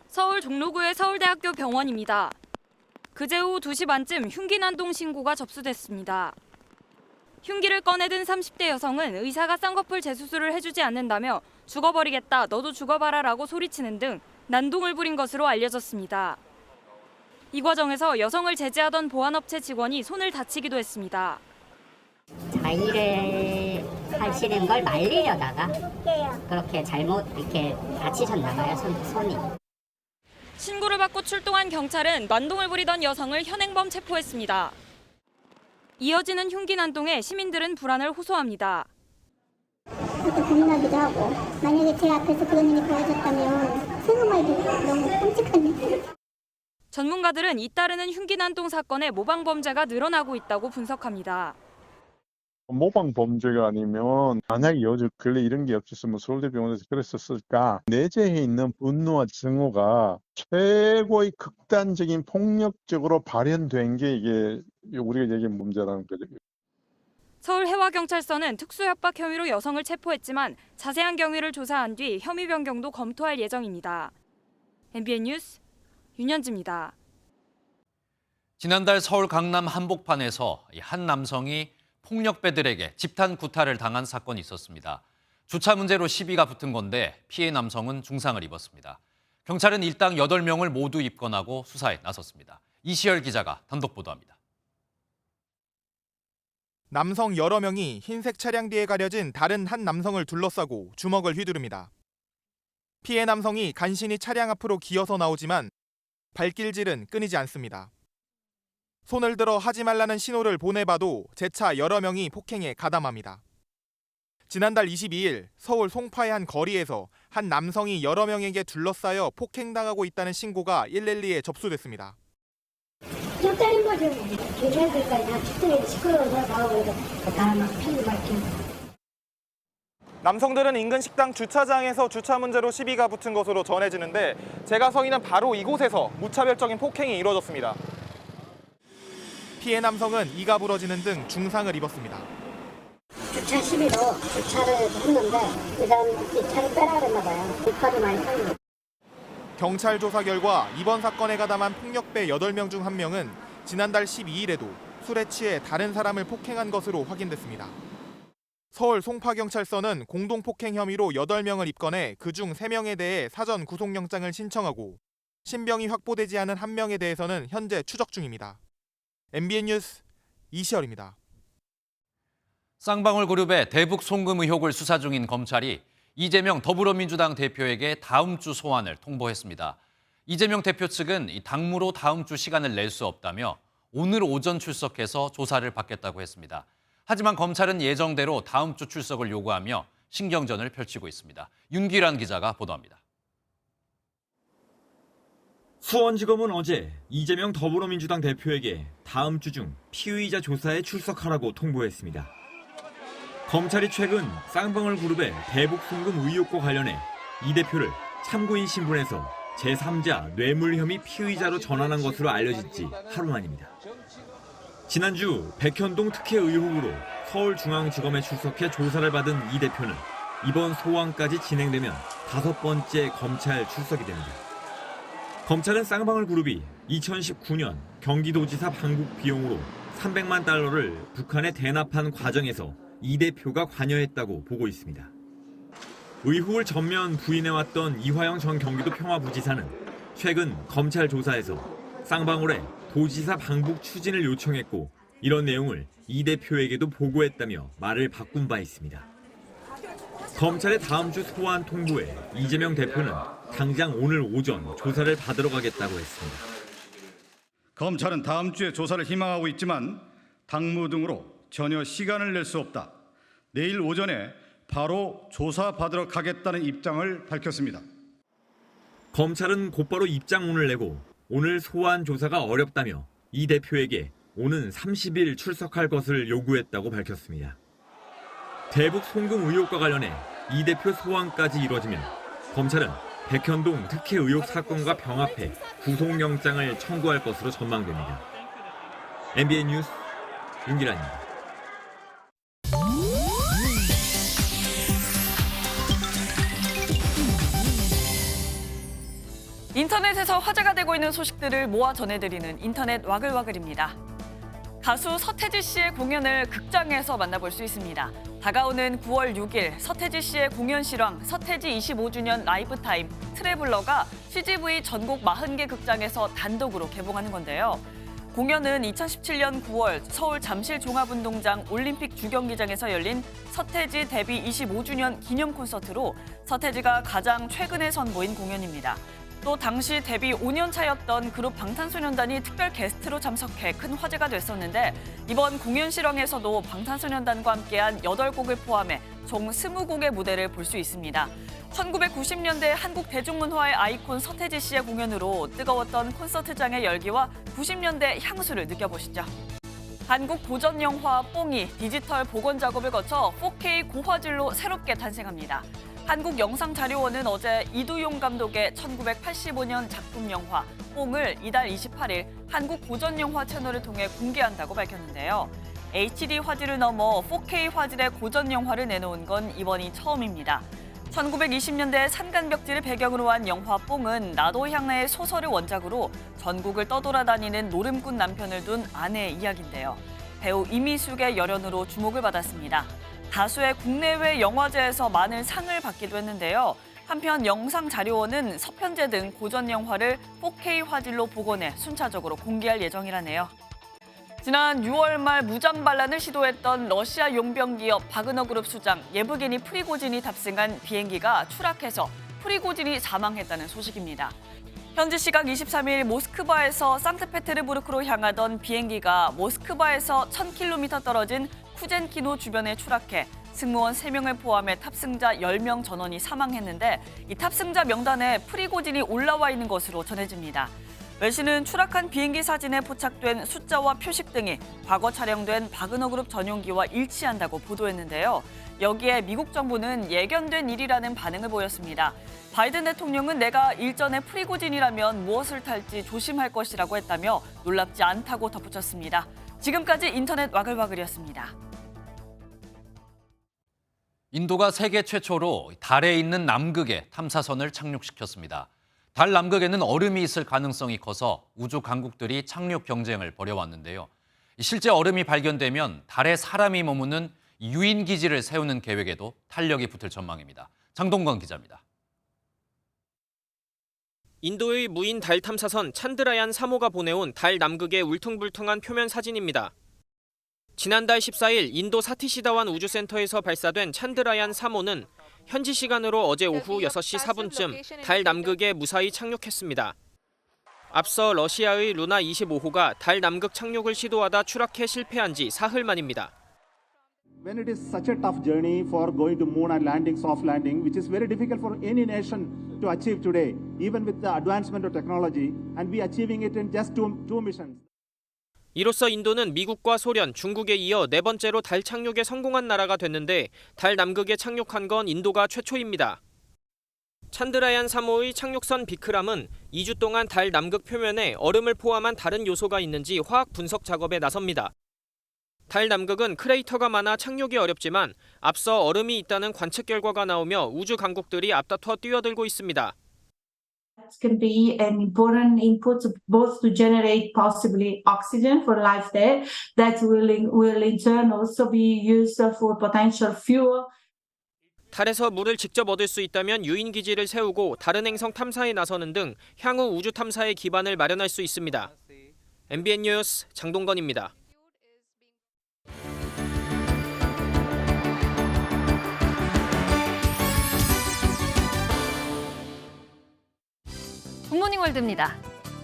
서울 종로구의 서울대학교 병원입니다. 그제 오후 2시 반쯤 흉기 난동 신고가 접수됐습니다. 흉기를 꺼내든 30대 여성은 의사가 쌍꺼풀 재수술을 해주지 않는다며 죽어버리겠다, 너도 죽어봐라라고 소리치는 등 난동을 부린 것으로 알려졌습니다. 이 과정에서 여성을 제지하던 보안업체 직원이 손을 다치기도 했습니다. 자의를 하시는 걸 말리려다가 그렇게 잘못 이렇게 다치셨나 봐요, 손이. 신고를 받고 출동한 경찰은 난동을 부리던 여성을 현행범 체포했습니다. 이어지는 흉기 난동에 시민들은 불안을 호소합니다. 그것도 고민하기도 하고 만약에 제 앞에서 그런 일이 벌어졌다면 생각만 해도 너무 끔찍한데. 전문가들은 잇따르는 흉기 난동 사건의 모방 범죄가 늘어나고 있다고 분석합니다. 모방 범죄가 아니면 만약에 요즘 근래 이런 게 없었으면 서울대병원에서 그랬었을까? 내재해 있는 분노와 증오가 최고의 극단적인 폭력적으로 발현된 게 이게 우리가 얘기한 문제라는 거죠. 서울해와경찰서는 특수협박 혐의로 여성을 체포했지만 자세한 경위를 조사한 뒤 혐의 변경도 검토할 예정입니다. MBN 뉴스 윤현지입니다. 지난달 서울 강남 한복판에서 한 남성이 폭력배들에게 집단 구타를 당한 사건이 있었습니다. 주차 문제로 시비가 붙은 건데 피해 남성은 중상을 입었습니다. 경찰은 일당 8명을 모두 입건하고 수사에 나섰습니다. 이시열 기자가 단독 보도합니다. 남성 여러 명이 흰색 차량 뒤에 가려진 다른 한 남성을 둘러싸고 주먹을 휘두릅니다. 피해 남성이 간신히 차량 앞으로 기어서 나오지만 발길질은 끊이지 않습니다. 손을 들어 하지 말라는 신호를 보내봐도 재차 여러 명이 폭행에 가담합니다. 지난달 22일 서울 송파의 한 거리에서 한 남성이 여러 명에게 둘러싸여 폭행당하고 있다는 신고가 112에 접수됐습니다. 좀 때린 거죠. 걔네들까지 다 축구에 시끄러워서 나오고 다막 피고 막 남성들은 인근 식당 주차장에서 주차 문제로 시비가 붙은 것으로 전해지는데 제가 서 있는 바로 이곳에서 무차별적인 폭행이 이뤄졌습니다. 피해 남성은 이가 부러지는 등 중상을 입었습니다. 주차 시비로 주차를 했는데 그다음 이 차를 빼라 그랬나 봐요. 물가도 많이 타고. 경찰 조사 결과 이번 사건에 가담한 폭력배 8명 중 1명은 지난달 12일에도 술에 취해 다른 사람을 폭행한 것으로 확인됐습니다. 서울 송파경찰서는 공동폭행 혐의로 8명을 입건해 그중 3명에 대해 사전 구속영장을 신청하고 신병이 확보되지 않은 1명에 대해서는 현재 추적 중입니다. MBN 뉴스 이시열입니다. 쌍방울 그룹의 대북 송금 의혹을 수사 중인 검찰이 이재명 더불어민주당 대표에게 다음 주 소환을 통보했습니다. 이재명 대표 측은 이 당무로 다음 주 시간을 낼 수 없다며 오늘 오전 출석해서 조사를 받겠다고 했습니다. 하지만 검찰은 예정대로 다음 주 출석을 요구하며 신경전을 펼치고 있습니다. 윤기란 기자가 보도합니다. 수원지검은 어제 이재명 더불어민주당 대표에게 다음 주 중 피의자 조사에 출석하라고 통보했습니다. 검찰이 최근 쌍방울 그룹의 대북 송금 의혹과 관련해 이 대표를 참고인 신분에서 제3자 뇌물 혐의 피의자로 전환한 것으로 알려진 지 하루 만입니다. 지난주 백현동 특혜 의혹으로 서울중앙지검에 출석해 조사를 받은 이 대표는 이번 소환까지 진행되면 5번째 검찰 출석이 됩니다. 검찰은 쌍방울 그룹이 2019년 경기도지사 방북 비용으로 300만 달러를 북한에 대납한 과정에서 이 대표가 관여했다고 보고 있습니다. 의혹을 전면 부인해왔던 이화영 전 경기도 평화부지사는 최근 검찰 조사에서 쌍방울에 도지사 방북 추진을 요청했고 이런 내용을 이 대표에게도 보고했다며 말을 바꾼 바 있습니다. 검찰의 다음 주 소환 통보에 이재명 대표는 당장 오늘 오전 조사를 받으러 가겠다고 했습니다. 검찰은 다음 주에 조사를 희망하고 있지만 당무 등으로 전혀 시간을 낼 수 없다. 내일 오전에 바로 조사 받으러 가겠다는 입장을 밝혔습니다. 검찰은 곧바로 입장문을 내고 오늘 소환 조사가 어렵다며 이 대표에게 오는 30일 출석할 것을 요구했다고 밝혔습니다. 대북 송금 의혹과 관련해 이 대표 소환까지 이뤄지면 검찰은 백현동 특혜 의혹 사건과 병합해 구속영장을 청구할 것으로 전망됩니다. MBN 뉴스 윤기란입니다. 인터넷에서 화제가 되고 있는 소식들을 모아 전해드리는 인터넷 와글와글입니다. 가수 서태지 씨의 공연을 극장에서 만나볼 수 있습니다. 다가오는 9월 6일 서태지 씨의 공연 실황 서태지 25주년 라이브 타임 트래블러가 CGV 전국 40개 극장에서 단독으로 개봉하는 건데요. 공연은 2017년 9월 서울 잠실 종합운동장 올림픽 주경기장에서 열린 서태지 데뷔 25주년 기념 콘서트로 서태지가 가장 최근에 선보인 공연입니다. 또 당시 데뷔 5년 차였던 그룹 방탄소년단이 특별 게스트로 참석해 큰 화제가 됐었는데 이번 공연 실황에서도 방탄소년단과 함께한 8곡을 포함해 총 20곡의 무대를 볼 수 있습니다. 1990년대 한국 대중문화의 아이콘 서태지 씨의 공연으로 뜨거웠던 콘서트장의 열기와 90년대 향수를 느껴보시죠. 한국 고전 영화 뽕이 디지털 복원 작업을 거쳐 4K 고화질로 새롭게 탄생합니다. 한국영상자료원은 어제 이두용 감독의 1985년 작품 영화 뽕을 이달 28일 한국고전영화 채널을 통해 공개한다고 밝혔는데요. HD 화질을 넘어 4K 화질의 고전영화를 내놓은 건 이번이 처음입니다. 1920년대 산간벽지를 배경으로 한 영화 뽕은 나도 향나의 소설을 원작으로 전국을 떠돌아다니는 노름꾼 남편을 둔 아내의 이야기인데요. 배우 이미숙의 열연으로 주목을 받았습니다. 다수의 국내외 영화제에서 많은 상을 받기도 했는데요. 한편 영상자료원은 서편제 등 고전 영화를 4K 화질로 복원해 순차적으로 공개할 예정이라네요. 지난 6월 말 무장 반란을 시도했던 러시아 용병 기업 바그너 그룹 수장 예브게니 프리고진이 탑승한 비행기가 추락해서 프리고진이 사망했다는 소식입니다. 현지 시각 23일 모스크바에서 상트페테르부르크로 향하던 비행기가 모스크바에서 1000km 떨어진 쿠젠키노 주변에 추락해 승무원 3명을 포함해 탑승자 10명 전원이 사망했는데 이 탑승자 명단에 프리고진이 올라와 있는 것으로 전해집니다. 웰시는 추락한 비행기 사진에 포착된 숫자와 표식 등이 과거 촬영된 바그너그룹 전용기와 일치한다고 보도했는데요. 여기에 미국 정부는 예견된 일이라는 반응을 보였습니다. 바이든 대통령은 내가 일전에 프리고진이라면 무엇을 탈지 조심할 것이라고 했다며 놀랍지 않다고 덧붙였습니다. 지금까지 인터넷 와글와글이었습니다. 인도가 세계 최초로 달에 있는 남극에 탐사선을 착륙시켰습니다. 달 남극에는 얼음이 있을 가능성이 커서 우주 강국들이 착륙 경쟁을 벌여왔는데요. 실제 얼음이 발견되면 달에 사람이 머무는 유인 기지를 세우는 계획에도 탄력이 붙을 전망입니다. 장동건 기자입니다. 인도의 무인 달 탐사선 찬드라얀 3호가 보내온 달 남극의 울퉁불퉁한 표면 사진입니다. 지난달 14일 인도 사티시다완 우주센터에서 발사된 찬드라얀 3호는 현지 시간으로 어제 오후 6시 4분쯤 달 남극에 무사히 착륙했습니다. 앞서 러시아의 루나 25호가 달 남극 착륙을 시도하다 추락해 실패한 지 사흘 만입니다. When it is such a tough journey for going to moon and landing, soft landing, which is very difficult for any nation to achieve today, even with the advancement of technology, and we achieving it in just two missions. 이로써 인도는 미국과 소련, 중국에 이어 네 번째로 달 착륙에 성공한 나라가 됐는데 달 남극에 착륙한 건 인도가 최초입니다. 찬드라얀 3호의 착륙선 비크람은 2주 동안 달 남극 표면에 얼음을 포함한 다른 요소가 있는지 화학 분석 작업에 나섭니다. 달 남극은 크레이터가 많아 착륙이 어렵지만 앞서 얼음이 있다는 관측 결과가 나오며 우주 강국들이 앞다퉈 뛰어들고 있습니다. Can be an important input both to generate possibly oxygen for life there that will in turn also be used for potential fuel. 달에서 물을 직접 얻을 수 있다면 유인 기지를 세우고 다른 행성 탐사에 나서는 등 향후 우주 탐사의 기반을 마련할 수 있습니다. MBN 뉴스 장동건입니다. 굿모닝 월드입니다.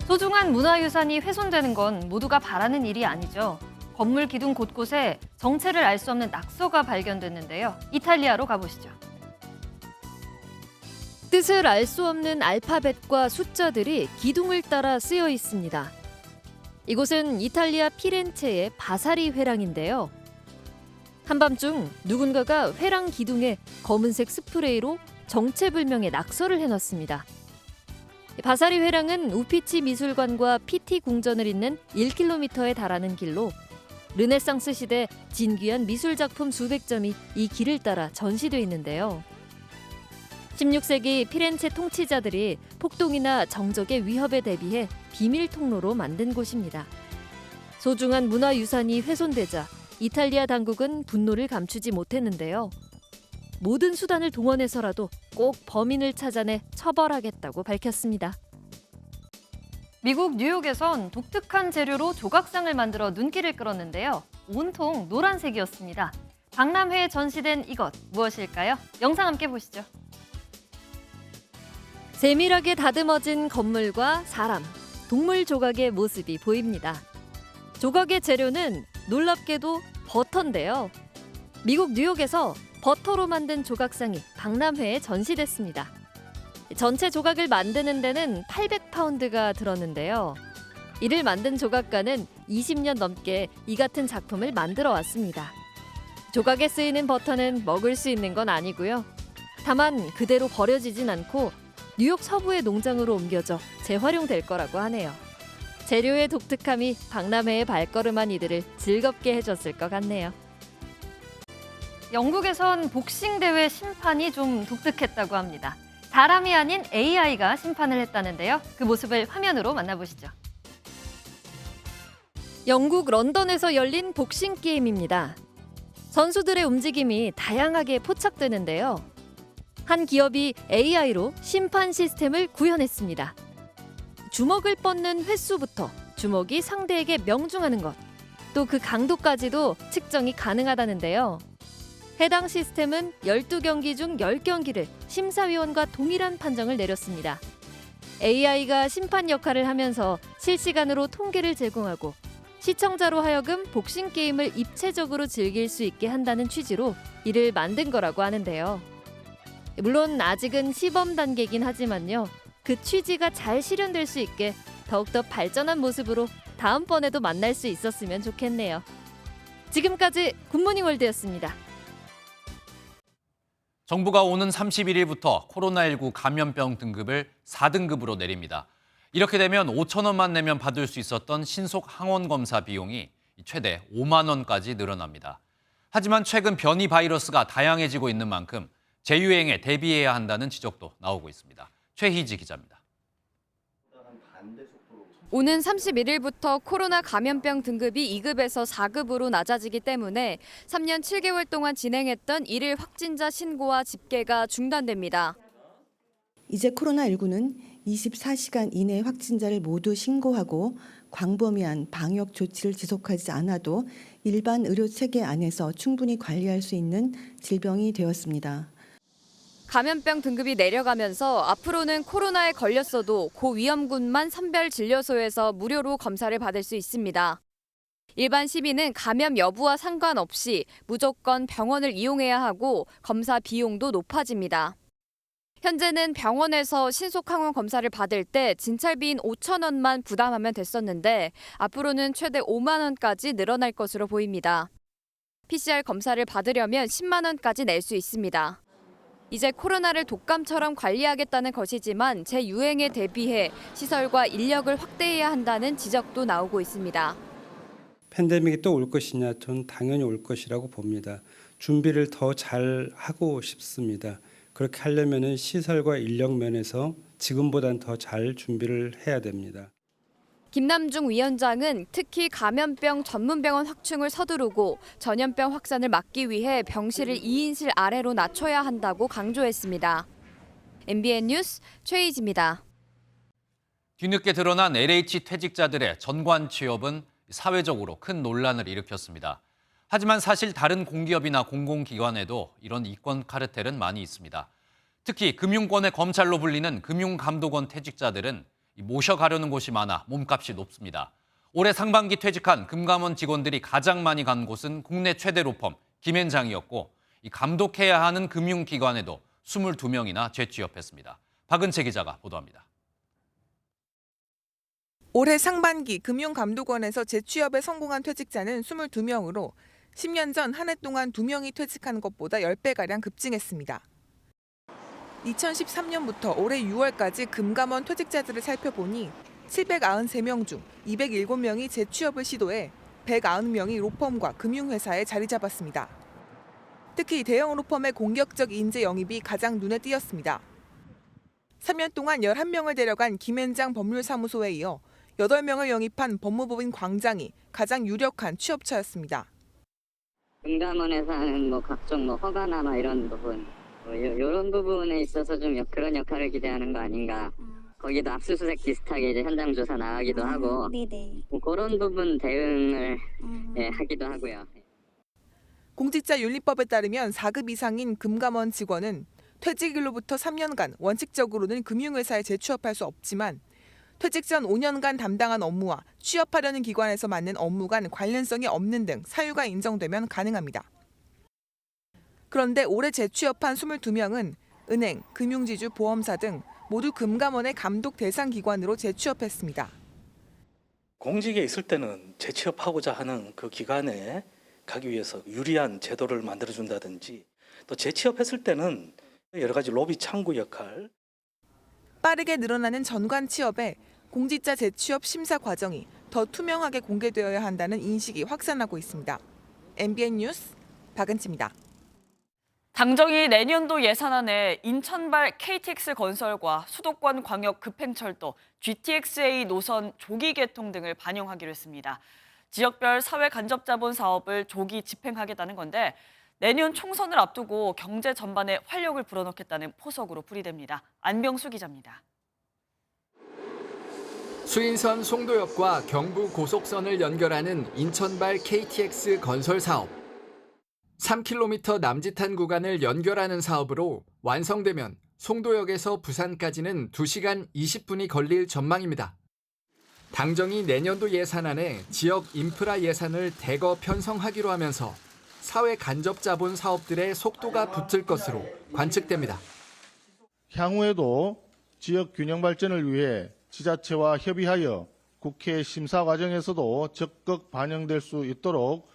소중한 문화유산이 훼손되는 건 모두가 바라는 일이 아니죠. 건물 기둥 곳곳에 정체를 알 수 없는 낙서가 발견됐는데요. 이탈리아로 가보시죠. 뜻을 알 수 없는 알파벳과 숫자들이 기둥을 따라 쓰여 있습니다. 이곳은 이탈리아 피렌체의 바사리 회랑인데요. 한밤중 누군가가 회랑 기둥에 검은색 스프레이로 정체불명의 낙서를 해놨습니다. 바사리 회랑은 우피치 미술관과 피티 궁전을 잇는 1km에 달하는 길로 르네상스 시대 진귀한 미술작품 수백 점이 이 길을 따라 전시돼 있는데요. 16세기 피렌체 통치자들이 폭동이나 정적의 위협에 대비해 비밀 통로로 만든 곳입니다. 소중한 문화유산이 훼손되자 이탈리아 당국은 분노를 감추지 못했는데요. 모든 수단을 동원해서라도 꼭 범인을 찾아내 처벌하겠다고 밝혔습니다. 미국 뉴욕에선 독특한 재료로 조각상을 만들어 눈길을 끌었는데요. 온통 노란색이었습니다. 박람회에 전시된 이것 무엇일까요? 영상 함께 보시죠. 세밀하게 다듬어진 건물과 사람, 동물 조각의 모습이 보입니다. 조각의 재료는 놀랍게도 버터인데요. 미국 뉴욕에서 버터로 만든 조각상이 박람회에 전시됐습니다. 전체 조각을 만드는 데는 800파운드가 들었는데요. 이를 만든 조각가는 20년 넘게 이 같은 작품을 만들어 왔습니다. 조각에 쓰이는 버터는 먹을 수 있는 건 아니고요. 다만 그대로 버려지진 않고 뉴욕 서부의 농장으로 옮겨져 재활용될 거라고 하네요. 재료의 독특함이 박람회에 발걸음한 이들을 즐겁게 해줬을 것 같네요. 영국에선 복싱 대회 심판이 좀 독특했다고 합니다. 사람이 아닌 AI가 심판을 했다는데요. 그 모습을 화면으로 만나보시죠. 영국 런던에서 열린 복싱 게임입니다. 선수들의 움직임이 다양하게 포착되는데요. 한 기업이 AI로 심판 시스템을 구현했습니다. 주먹을 뻗는 횟수부터 주먹이 상대에게 명중하는 것, 또 그 강도까지도 측정이 가능하다는데요. 해당 시스템은 12경기 중 10경기를 심사위원과 동일한 판정을 내렸습니다. AI가 심판 역할을 하면서 실시간으로 통계를 제공하고 시청자로 하여금 복싱 게임을 입체적으로 즐길 수 있게 한다는 취지로 이를 만든 거라고 하는데요. 물론 아직은 시범 단계이긴 하지만요. 그 취지가 잘 실현될 수 있게 더욱더 발전한 모습으로 다음번에도 만날 수 있었으면 좋겠네요. 지금까지 굿모닝 월드였습니다. 정부가 오는 31일부터 코로나19 감염병 등급을 4등급으로 내립니다. 이렇게 되면 5천 원만 내면 받을 수 있었던 신속 항원 검사 비용이 최대 5만 원까지 늘어납니다. 하지만 최근 변이 바이러스가 다양해지고 있는 만큼 재유행에 대비해야 한다는 지적도 나오고 있습니다. 최희지 기자입니다. 오는 31일부터 코로나 감염병 등급이 2급에서 4급으로 낮아지기 때문에 3년 7개월 동안 진행했던 일일 확진자 신고와 집계가 중단됩니다. 이제 코로나19는 24시간 이내 확진자를 모두 신고하고 광범위한 방역 조치를 지속하지 않아도 일반 의료 체계 안에서 충분히 관리할 수 있는 질병이 되었습니다. 감염병 등급이 내려가면서 앞으로는 코로나에 걸렸어도 고위험군만 선별진료소에서 무료로 검사를 받을 수 있습니다. 일반 시민은 감염 여부와 상관없이 무조건 병원을 이용해야 하고 검사 비용도 높아집니다. 현재는 병원에서 신속항원 검사를 받을 때 진찰비인 5천 원만 부담하면 됐었는데 앞으로는 최대 5만 원까지 늘어날 것으로 보입니다. PCR 검사를 받으려면 10만 원까지 낼 수 있습니다. 이제 코로나를 독감처럼 관리하겠다는 것이지만 재유행에 대비해 시설과 인력을 확대해야 한다는 지적도 나오고 있습니다. 팬데믹이 또 올 것이냐? 전 당연히 올 것이라고 봅니다. 준비를 더 잘 하고 싶습니다. 그렇게 하려면 시설과 인력 면에서 지금보다는 더 잘 준비를 해야 됩니다. 김남중 위원장은 특히 감염병 전문병원 확충을 서두르고 전염병 확산을 막기 위해 병실을 2인실 아래로 낮춰야 한다고 강조했습니다. MBN 뉴스 최희지입니다. 뒤늦게 드러난 LH 퇴직자들의 전관 취업은 사회적으로 큰 논란을 일으켰습니다. 하지만 사실 다른 공기업이나 공공기관에도 이런 이권 카르텔은 많이 있습니다. 특히 금융권의 검찰로 불리는 금융감독원 퇴직자들은 모셔가려는 곳이 많아 몸값이 높습니다. 올해 상반기 퇴직한 금감원 직원들이 가장 많이 간 곳은 국내 최대 로펌 김앤장이었고 이 감독해야 하는 금융기관에도 22명이나 재취업했습니다. 박은채 기자가 보도합니다. 올해 상반기 금융감독원에서 재취업에 성공한 퇴직자는 22명으로 10년 전 한 해 동안 2명이 퇴직한 것보다 10배가량 급증했습니다. 2013년부터 올해 6월까지 금감원 퇴직자들을 살펴보니 793명 중 207명이 재취업을 시도해 190명이 로펌과 금융회사에 자리 잡았습니다. 특히 대형 로펌의 공격적 인재 영입이 가장 눈에 띄었습니다. 3년 동안 11명을 데려간 김앤장 법률사무소에 이어 8명을 영입한 법무법인 광장이 가장 유력한 취업처였습니다. 금감원에서 하는 각종 허가나 이런 부분, 이런 부분에 있어서 좀 그런 역할을 기대하는 거 아닌가. 거기도 압수수색 비슷하게 이제 현장 조사 나가기도 하고, 그런 부분 대응을 하기도 하고요. 공직자윤리법에 따르면 4급 이상인 금감원 직원은 퇴직일로부터 3년간 원칙적으로는 금융회사에 재취업할 수 없지만 퇴직 전 5년간 담당한 업무와 취업하려는 기관에서 맡는 업무 간 관련성이 없는 등 사유가 인정되면 가능합니다. 그런데 올해 재취업한 22명은 은행, 금융지주, 보험사 등 모두 금감원의 감독 대상 기관으로 재취업했습니다. 공직에 있을 때는 재취업하고자 하는 그 기관에 가기 위해서 유리한 제도를 만들어준다든지 또 재취업했을 때는 여러 가지 로비 창구 역할. 빠르게 늘어나는 전관 취업에 공직자 재취업 심사 과정이 더 투명하게 공개되어야 한다는 인식이 확산하고 있습니다. MBN 뉴스 박은치입니다. 당정이 내년도 예산안에 인천발 KTX 건설과 수도권 광역 급행철도 GTX-A 노선 조기 개통 등을 반영하기로 했습니다. 지역별 사회 간접 자본 사업을 조기 집행하겠다는 건데 내년 총선을 앞두고 경제 전반에 활력을 불어넣겠다는 포석으로 풀이됩니다. 안병수 기자입니다. 수인선 송도역과 경부 고속선을 연결하는 인천발 KTX 건설 사업. 3km 남짓한 구간을 연결하는 사업으로 완성되면 송도역에서 부산까지는 2시간 20분이 걸릴 전망입니다. 당정이 내년도 예산안에 지역 인프라 예산을 대거 편성하기로 하면서 사회 간접 자본 사업들의 속도가 붙을 것으로 관측됩니다. 향후에도 지역 균형 발전을 위해 지자체와 협의하여 국회 심사 과정에서도 적극 반영될 수 있도록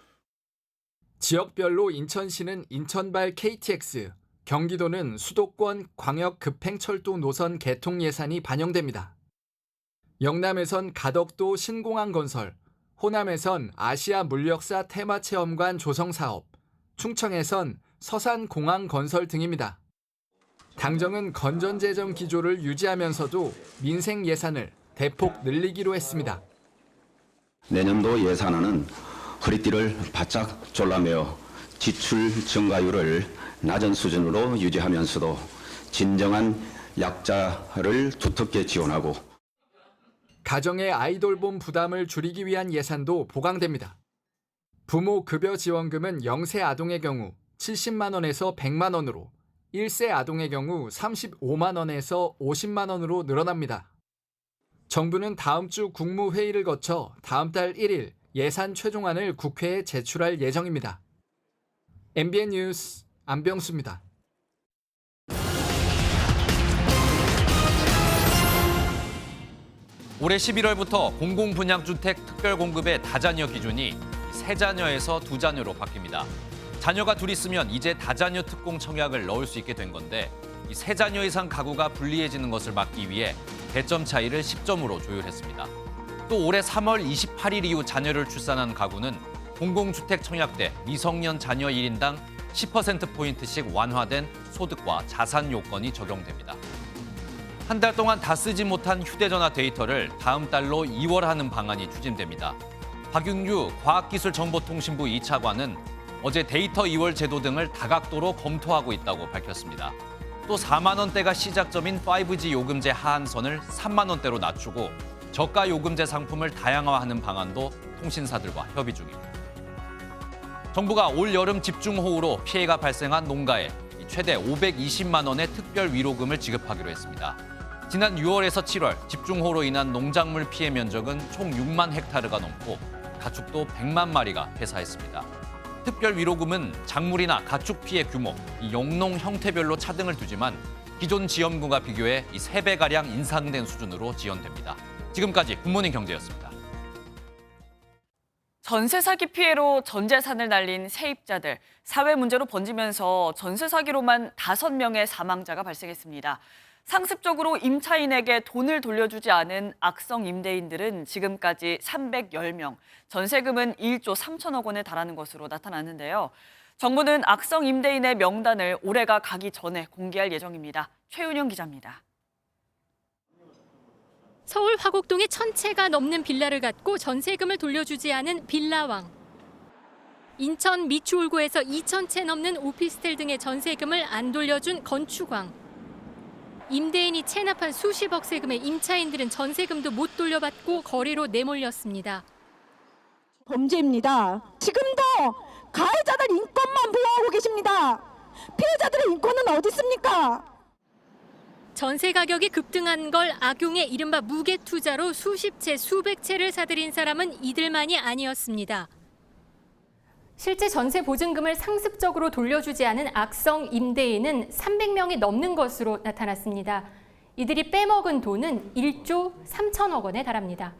지역별로 인천시는 인천발 KTX, 경기도는 수도권 광역 급행철도 노선 개통 예산이 반영됩니다. 영남에선 가덕도 신공항 건설, 호남에선 아시아 물력사 테마체험관 조성 사업, 충청에선 서산공항 건설 등입니다. 당정은 건전재정 기조를 유지하면서도 민생 예산을 대폭 늘리기로 했습니다. 내년도 예산안은 허리띠를 바짝 졸라매어 지출 증가율을 낮은 수준으로 유지하면서도 진정한 약자를 두텁게 지원하고 가정의 아이돌봄 부담을 줄이기 위한 예산도 보강됩니다. 부모 급여 지원금은 0세 아동의 경우 70만 원에서 100만 원으로, 1세 아동의 경우 35만 원에서 50만 원으로 늘어납니다. 정부는 다음 주 국무회의를 거쳐 다음 달 1일 예산 최종안을 국회에 제출할 예정입니다. MBN 뉴스 안병수입니다. 올해 11월부터 공공분양주택 특별공급의 다자녀 기준이 3자녀에서 2자녀로 바뀝니다. 자녀가 둘 있으면 이제 다자녀 특공 청약을 넣을 수 있게 된 건데 이 3자녀 이상 가구가 불리해지는 것을 막기 위해 배점 차이를 10점으로 조율했습니다. 또 올해 3월 28일 이후 자녀를 출산한 가구는 공공주택 청약 때 미성년 자녀 1인당 10%포인트씩 완화된 소득과 자산 요건이 적용됩니다. 한 달 동안 다 쓰지 못한 휴대전화 데이터를 다음 달로 2월하는 방안이 추진됩니다. 박윤규 과학기술정보통신부 2차관은 어제 데이터 2월 제도 등을 다각도로 검토하고 있다고 밝혔습니다. 또 4만 원대가 시작점인 5G 요금제 하한선을 3만 원대로 낮추고 저가 요금제 상품을 다양화하는 방안도 통신사들과 협의 중입니다. 정부가 올 여름 집중호우로 피해가 발생한 농가에 최대 520만 원의 특별 위로금을 지급하기로 했습니다. 지난 6월에서 7월 집중호우로 인한 농작물 피해 면적은 총 6만 헥타르가 넘고 가축도 100만 마리가 폐사했습니다. 특별 위로금은 작물이나 가축 피해 규모, 이 영농 형태별로 차등을 두지만 기존 지원금과 비교해 이 3배가량 인상된 수준으로 지원됩니다. 지금까지 굿모닝 경제였습니다. 전세 사기 피해로 전 재산을 날린 세입자들, 사회 문제로 번지면서 전세 사기로만 5명의 사망자가 발생했습니다. 상습적으로 임차인에게 돈을 돌려주지 않은 악성 임대인들은 지금까지 310명, 전세금은 1조 3천억 원에 달하는 것으로 나타났는데요. 정부는 악성 임대인의 명단을 올해가 가기 전에 공개할 예정입니다. 최윤영 기자입니다. 서울 화곡동에 1,000채가 넘는 빌라를 갖고 전세금을 돌려주지 않은 빌라왕. 인천 미추홀구에서 2,000채 넘는 오피스텔 등의 전세금을 안 돌려준 건축왕. 임대인이 체납한 수십억 세금의 임차인들은 전세금도 못 돌려받고 거리로 내몰렸습니다. 범죄입니다. 지금도 가해자들 인권만 보호하고 계십니다. 피해자들의 인권은 어디 있습니까? 전세 가격이 급등한 걸 악용해 이른바 무게 투자로 수십 채, 수백 채를 사들인 사람은 이들만이 아니었습니다. 실제 전세 보증금을 상습적으로 돌려주지 않은 악성 임대인은 300명이 넘는 것으로 나타났습니다. 이들이 빼먹은 돈은 1조 3천억 원에 달합니다.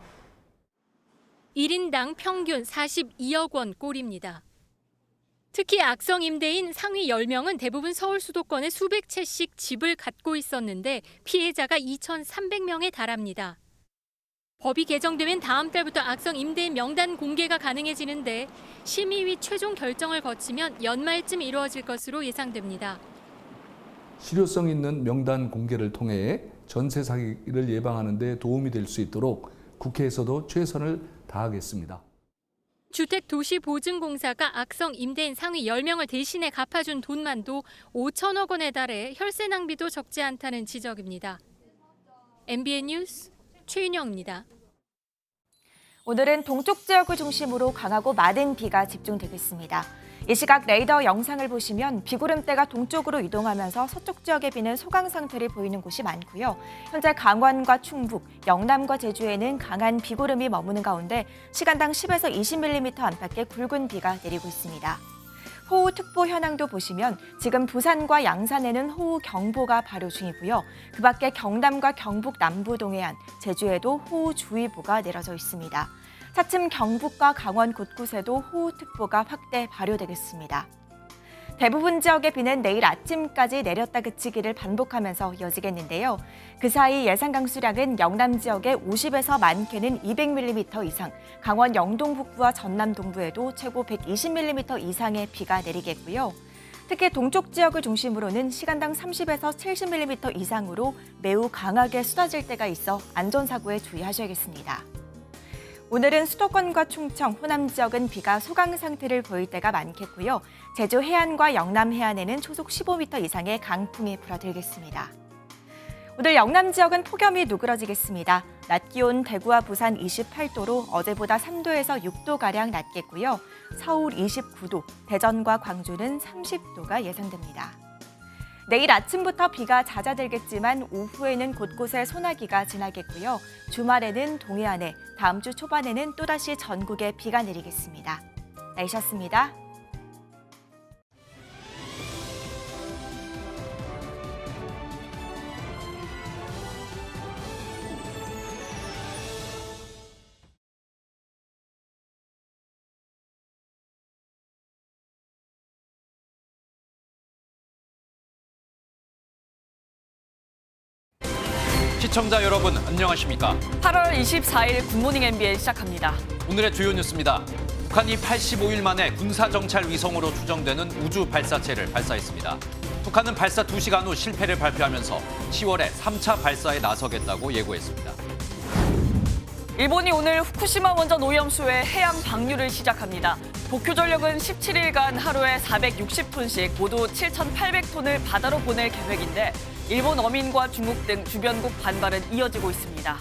1인당 평균 42억 원 꼴입니다. 특히 악성 임대인 상위 10명은 대부분 서울 수도권에 수백 채씩 집을 갖고 있었는데 피해자가 2,300명에 달합니다. 법이 개정되면 다음 달부터 악성 임대인 명단 공개가 가능해지는데 심의위 최종 결정을 거치면 연말쯤 이루어질 것으로 예상됩니다. 실효성 있는 명단 공개를 통해 전세 사기를 예방하는 데 도움이 될 수 있도록 국회에서도 최선을 다하겠습니다. 주택도시보증공사가 악성 임대인 상위 10명을 대신에 갚아준 돈만도 5천억 원에 달해 혈세 낭비도 적지 않다는 지적입니다. MBN 뉴스 최윤영입니다. 오늘은 동쪽 지역을 중심으로 강하고 마른 비가 집중되고 있습니다. 이 시각 레이더 영상을 보시면 비구름대가 동쪽으로 이동하면서 서쪽 지역의 비는 소강 상태를 보이는 곳이 많고요. 현재 강원과 충북, 영남과 제주에는 강한 비구름이 머무는 가운데 시간당 10에서 20mm 안팎의 굵은 비가 내리고 있습니다. 호우특보 현황도 보시면 지금 부산과 양산에는 호우경보가 발효 중이고요. 그 밖에 경남과 경북 남부 동해안, 제주에도 호우주의보가 내려져 있습니다. 차츰 경북과 강원 곳곳에도 호우특보가 확대 발효되겠습니다. 대부분 지역의 비는 내일 아침까지 내렸다 그치기를 반복하면서 이어지겠는데요. 그 사이 예상 강수량은 영남 지역에 50에서 많게는 200mm 이상, 강원 영동 북부와 전남 동부에도 최고 120mm 이상의 비가 내리겠고요. 특히 동쪽 지역을 중심으로는 시간당 30에서 70mm 이상으로 매우 강하게 쏟아질 때가 있어 안전사고에 주의하셔야겠습니다. 오늘은 수도권과 충청, 호남 지역은 비가 소강 상태를 보일 때가 많겠고요. 제주 해안과 영남 해안에는 초속 15m 이상의 강풍이 불어들겠습니다. 오늘 영남 지역은 폭염이 누그러지겠습니다. 낮 기온 대구와 부산 28도로 어제보다 3도에서 6도가량 낮겠고요. 서울 29도, 대전과 광주는 30도가 예상됩니다. 내일 아침부터 비가 잦아들겠지만 오후에는 곳곳에 소나기가 지나겠고요. 주말에는 동해안에, 다음 주 초반에는 또다시 전국에 비가 내리겠습니다. 날씨였습니다. 시청자 여러분 안녕하십니까? 8월 24일 굿모닝 MBN 시작합니다. 오늘의 주요 뉴스입니다. 북한이 85일 만에 군사정찰 위성으로 추정되는 우주 발사체를 발사했습니다. 북한은 발사 2시간 후 실패를 발표하면서 10월에 3차 발사에 나서겠다고 예고했습니다. 일본이 오늘 후쿠시마 원전 오염수의 해양 방류를 시작합니다. 도쿄전력은 17일간 하루에 460톤씩 모두 7,800톤을 바다로 보낼 계획인데 일본 어민과 중국 등 주변국 반발은 이어지고 있습니다.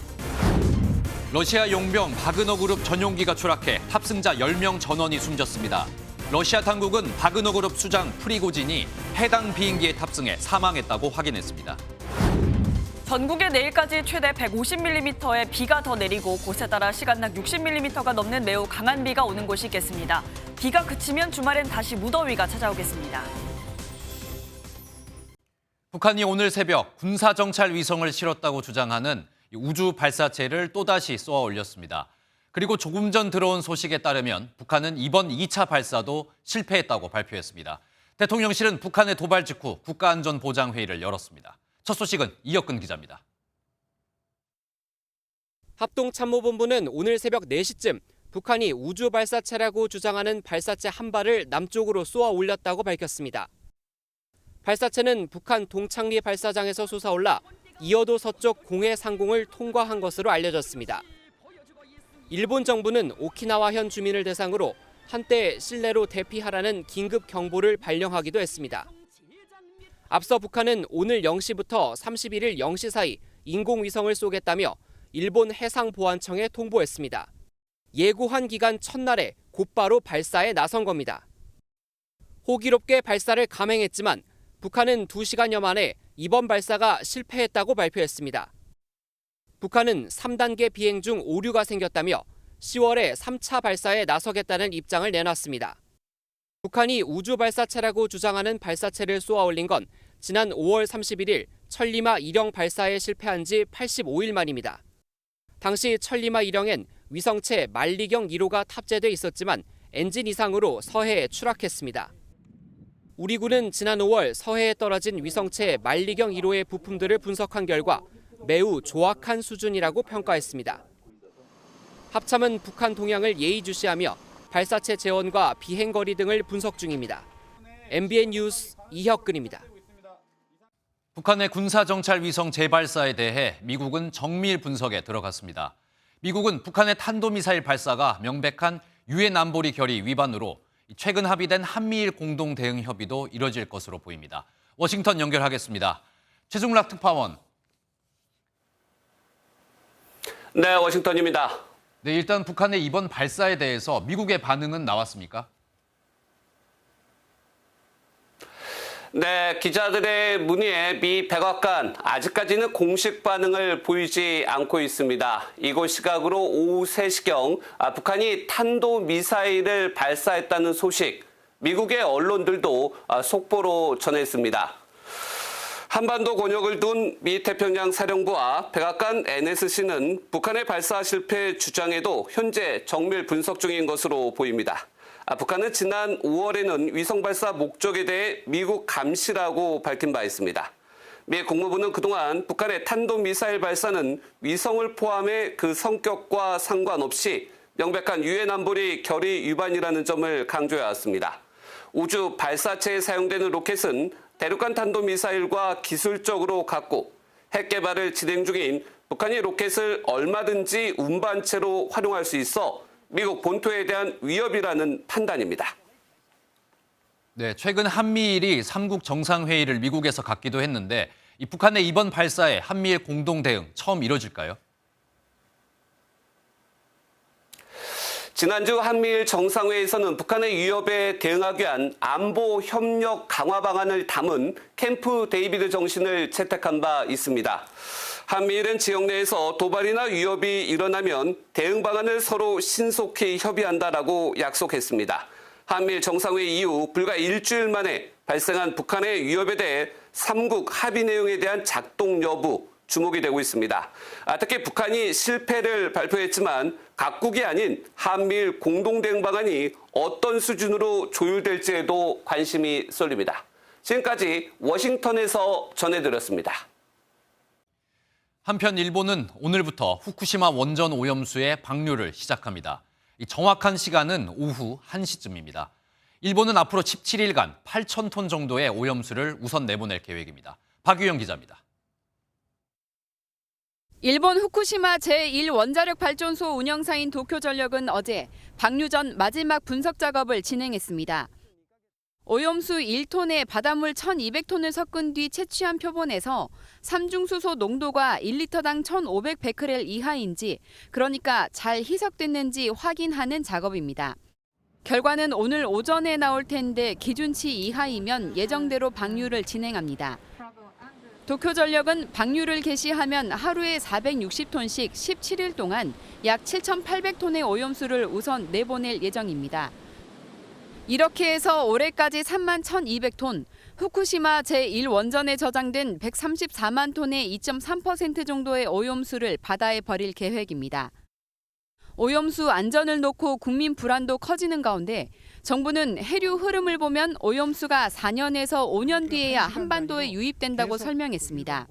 러시아 용병 바그너 그룹 전용기가 추락해 탑승자 10명 전원이 숨졌습니다. 러시아 당국은 바그너 그룹 수장 프리고진이 해당 비행기에 탑승해 사망했다고 확인했습니다. 전국에 내일까지 최대 150mm의 비가 더 내리고 곳에 따라 시간당 60mm가 넘는 매우 강한 비가 오는 곳이 있겠습니다. 비가 그치면 주말엔 다시 무더위가 찾아오겠습니다. 북한이 오늘 새벽 군사정찰 위성을 실었다고 주장하는 우주 발사체를 또다시 쏘아 올렸습니다. 그리고 조금 전 들어온 소식에 따르면 북한은 이번 2차 발사도 실패했다고 발표했습니다. 대통령실은 북한의 도발 직후 국가안전보장회의를 열었습니다. 첫 소식은 이혁근 기자입니다. 합동참모본부는 오늘 새벽 4시쯤 북한이 우주 발사체라고 주장하는 발사체 한 발을 남쪽으로 쏘아 올렸다고 밝혔습니다. 발사체는 북한 동창리 발사장에서 솟아올라 이어도 서쪽 공해 상공을 통과한 것으로 알려졌습니다. 일본 정부는 오키나와현 주민을 대상으로 한때 실내로 대피하라는 긴급 경보를 발령하기도 했습니다. 앞서 북한은 오늘 0시부터 31일 0시 사이 인공위성을 쏘겠다며 일본 해상보안청에 통보했습니다. 예고한 기간 첫날에 곧바로 발사에 나선 겁니다. 호기롭게 발사를 감행했지만 북한은 2시간여 만에 이번 발사가 실패했다고 발표했습니다. 북한은 3단계 비행 중 오류가 생겼다며 10월에 3차 발사에 나서겠다는 입장을 내놨습니다. 북한이 우주 발사체라고 주장하는 발사체를 쏘아 올린 건 지난 5월 31일 천리마 1형 발사에 실패한 지 85일 만입니다. 당시 천리마 1형엔 위성체 만리경 1호가 탑재돼 있었지만 엔진 이상으로 서해에 추락했습니다. 우리 군은 지난 5월 서해에 떨어진 위성체 만리경 1호의 부품들을 분석한 결과 매우 조악한 수준이라고 평가했습니다. 합참은 북한 동향을 예의주시하며 발사체 재원과 비행거리 등을 분석 중입니다. MBN 뉴스 이혁근입니다. 북한의 군사정찰 위성 재발사에 대해 미국은 정밀 분석에 들어갔습니다. 미국은 북한의 탄도미사일 발사가 명백한 유엔 안보리 결의 위반으로 최근 합의된 한미일 공동 대응 협의도 이뤄질 것으로 보입니다. 워싱턴 연결하겠습니다. 최중락 특파원. 네, 워싱턴입니다. 네, 일단 북한의 이번 발사에 대해서 미국의 반응은 나왔습니까? 네, 기자들의 문의에 미 백악관 아직까지는 공식 반응을 보이지 않고 있습니다. 이곳 시각으로 오후 3시경 북한이 탄도미사일을 발사했다는 소식, 미국의 언론들도 속보로 전했습니다. 한반도 권역을 둔 미 태평양 사령부와 백악관 NSC는 북한의 발사 실패 주장에도 현재 정밀 분석 중인 것으로 보입니다. 북한은 지난 5월에는 위성 발사 목적에 대해 미국 감시라고 밝힌 바 있습니다. 미 국무부는 그동안 북한의 탄도미사일 발사는 위성을 포함해 그 성격과 상관없이 명백한 유엔 안보리 결의 위반이라는 점을 강조해왔습니다. 우주 발사체에 사용되는 로켓은 대륙간 탄도미사일과 기술적으로 같고 핵 개발을 진행 중인 북한이 로켓을 얼마든지 운반체로 활용할 수 있어 미국 본토에 대한 위협이라는 판단입니다. 네, 최근 한미일이 3국 정상회의를 미국에서 갖기도 했는데 이 북한의 이번 발사에 한미일 공동 대응 처음 이뤄질까요? 지난주 한미일 정상회의에서는 북한의 위협에 대응하기 위한 안보 협력 강화 방안을 담은 캠프 데이비드 정신을 채택한 바 있습니다. 한미일은 지역 내에서 도발이나 위협이 일어나면 대응 방안을 서로 신속히 협의한다라고 약속했습니다. 한미일 정상회의 이후 불과 일주일 만에 발생한 북한의 위협에 대해 3국 합의 내용에 대한 작동 여부 주목이 되고 있습니다. 특히 북한이 실패를 발표했지만 각국이 아닌 한미일 공동대응 방안이 어떤 수준으로 조율될지에도 관심이 쏠립니다. 지금까지 워싱턴에서 전해드렸습니다. 한편 일본은 오늘부터 후쿠시마 원전 오염수의 방류를 시작합니다. 이 정확한 시간은 오후 1시쯤입니다. 일본은 앞으로 17일간 8,000톤 정도의 오염수를 우선 내보낼 계획입니다. 박유영 기자입니다. 일본 후쿠시마 제1원자력 발전소 운영사인 도쿄전력은 어제 방류 전 마지막 분석 작업을 진행했습니다. 오염수 1톤에 바닷물 1,200톤을 섞은 뒤 채취한 표본에서 삼중수소 농도가 1리터당 1,500베크렐 이하인지, 그러니까 잘 희석됐는지 확인하는 작업입니다. 결과는 오늘 오전에 나올 텐데 기준치 이하이면 예정대로 방류를 진행합니다. 도쿄전력은 방류를 개시하면 하루에 460톤씩 17일 동안 약 7,800톤의 오염수를 우선 내보낼 예정입니다. 이렇게 해서 올해까지 3만 1,200톤, 후쿠시마 제1원전에 저장된 134만 톤의 2.3% 정도의 오염수를 바다에 버릴 계획입니다. 오염수 안전을 놓고 국민 불안도 커지는 가운데 정부는 해류 흐름을 보면 오염수가 4년에서 5년 뒤에야 한반도에 유입된다고 설명했습니다.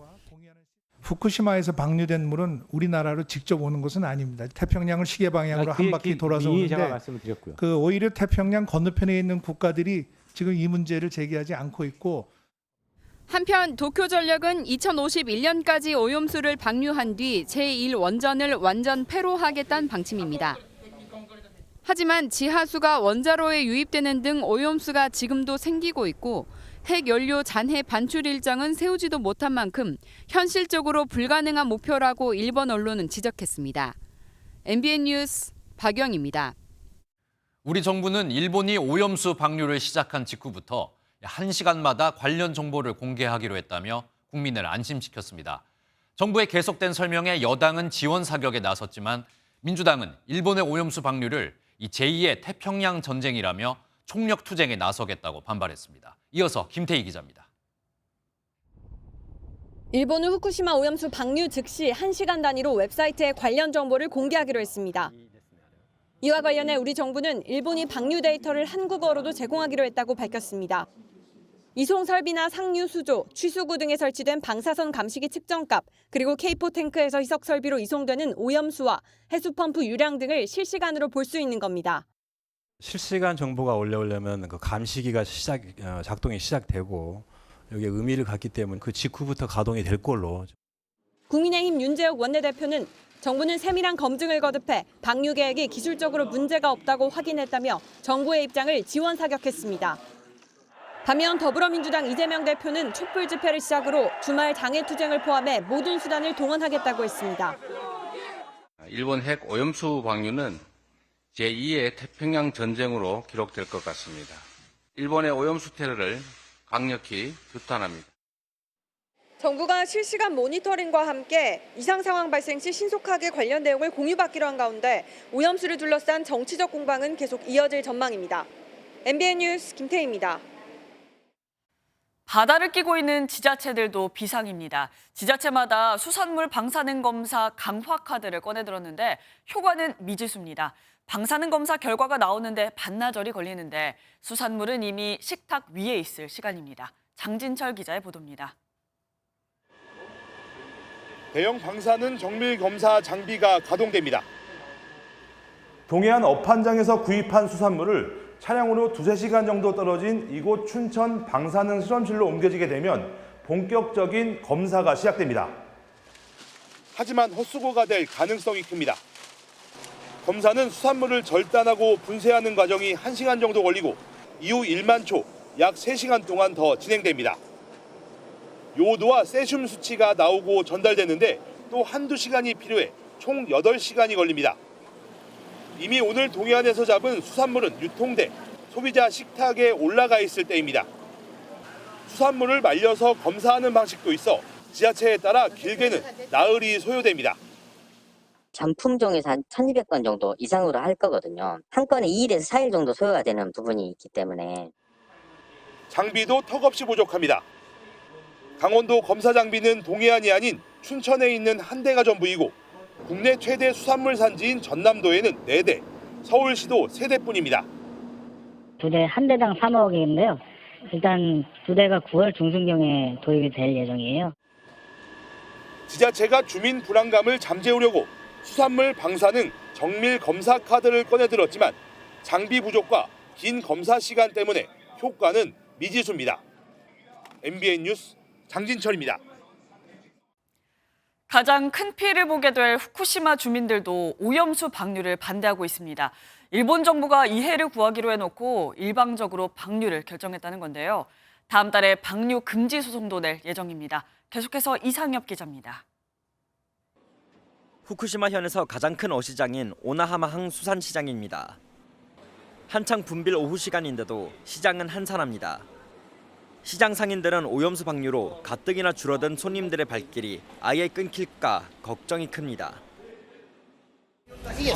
후쿠시마에서 방류된 물은 우리나라로 직접 오는 것은 아닙니다. 태평양을 시계 방향으로 한 바퀴 돌아서 오는데 오히려 태평양 건너편에 있는 국가들이 지금 이 문제를 제기하지 않고 있고, 한편 도쿄전력은 2051년까지 오염수를 방류한 뒤 제1원전을 완전 폐로하겠다는 방침입니다. 하지만 지하수가 원자로에 유입되는 등 오염수가 지금도 생기고 있고 핵연료 잔해 반출 일정은 세우지도 못한 만큼 현실적으로 불가능한 목표라고 일본 언론은 지적했습니다. MBN 뉴스 박영입니다. 우리 정부는 일본이 오염수 방류를 시작한 직후부터 1시간마다 관련 정보를 공개하기로 했다며 국민을 안심시켰습니다. 정부의 계속된 설명에 여당은 지원 사격에 나섰지만 민주당은 일본의 오염수 방류를 이 제2의 태평양 전쟁이라며 총력 투쟁에 나서겠다고 반발했습니다. 이어서 김태희 기자입니다. 일본은 후쿠시마 오염수 방류 즉시 1시간 단위로 웹사이트에 관련 정보를 공개하기로 했습니다. 이와 관련해 우리 정부는 일본이 방류 데이터를 한국어로도 제공하기로 했다고 밝혔습니다. 이송 설비나 상류 수조, 취수구 등에 설치된 방사선 감시기 측정값, 그리고 K4 탱크에서 희석 설비로 이송되는 오염수와 해수 펌프 유량 등을 실시간으로 볼 수 있는 겁니다. 실시간 정보가 올라오려면 그 감시기가 작동이 시작되고 여기에 의미를 갖기 때문에 그 직후부터 가동이 될 걸로. 국민의힘 윤재욱 원내대표는 정부는 세밀한 검증을 거듭해 방류 계획이 기술적으로 문제가 없다고 확인했다며 정부의 입장을 지원 사격했습니다. 반면 더불어민주당 이재명 대표는 촛불 집회를 시작으로 주말 당일 투쟁을 포함해 모든 수단을 동원하겠다고 했습니다. 일본 핵 오염수 방류는 제2의 태평양 전쟁으로 기록될 것 같습니다. 일본의 오염수 테러를 강력히 규탄합니다. 정부가 실시간 모니터링과 함께 이상 상황 발생 시 신속하게 관련 내용을 공유받기로 한 가운데 오염수를 둘러싼 정치적 공방은 계속 이어질 전망입니다. MBN 뉴스 김태희입니다. 바다를 끼고 있는 지자체들도 비상입니다. 지자체마다 수산물 방사능 검사 강화 카드를 꺼내들었는데 효과는 미지수입니다. 방사능 검사 결과가 나오는데 반나절이 걸리는데 수산물은 이미 식탁 위에 있을 시간입니다. 장진철 기자의 보도입니다. 대형 방사능 정밀 검사 장비가 가동됩니다. 동해안 어판장에서 구입한 수산물을 차량으로 2-3시간 정도 떨어진 이곳 춘천 방사능 실험실로 옮겨지게 되면 본격적인 검사가 시작됩니다. 하지만 헛수고가 될 가능성이 큽니다. 검사는 수산물을 절단하고 분쇄하는 과정이 1시간 정도 걸리고 이후 1만 초, 약 3시간 동안 더 진행됩니다. 요오드와 세슘 수치가 나오고 전달되는데 또 1-2시간이 필요해 총 8시간이 걸립니다. 이미 오늘 동해안에서 잡은 수산물은 유통돼 소비자 식탁에 올라가 있을 때입니다. 수산물을 말려서 검사하는 방식도 있어 지자체에 따라 길게는 나흘이 소요됩니다. 전품종에서 한 1,200건 정도 이상으로 할 거거든요. 한 건에 2일에서 4일 정도 소요가 되는 부분이 있기 때문에. 장비도 턱없이 부족합니다. 강원도 검사 장비는 동해안이 아닌 춘천에 있는 한 대가 전부이고 국내 최대 수산물 산지인 전남도에는 4대, 서울시도 3대뿐입니다. 2대 한 대당 3억인데요. 일단 2대가 9월 중순경에 도입이 될 예정이에요. 지자체가 주민 불안감을 잠재우려고 수산물 방사능 정밀 검사 카드를 꺼내들었지만 장비 부족과 긴 검사 시간 때문에 효과는 미지수입니다. MBN 뉴스 장진철입니다. 가장 큰 피해를 보게 될 후쿠시마 주민들도 오염수 방류를 반대하고 있습니다. 일본 정부가 이해를 구하기로 해놓고 일방적으로 방류를 결정했다는 건데요. 다음 달에 방류 금지 소송도 낼 예정입니다. 계속해서 이상엽 기자입니다. 후쿠시마현에서 가장 큰 어시장인 오나하마항 수산시장입니다. 한창 붐빌 오후 시간인데도 시장은 한산합니다. 시장 상인들은 오염수 방류로 가뜩이나 줄어든 손님들의 발길이 아예 끊길까 걱정이 큽니다.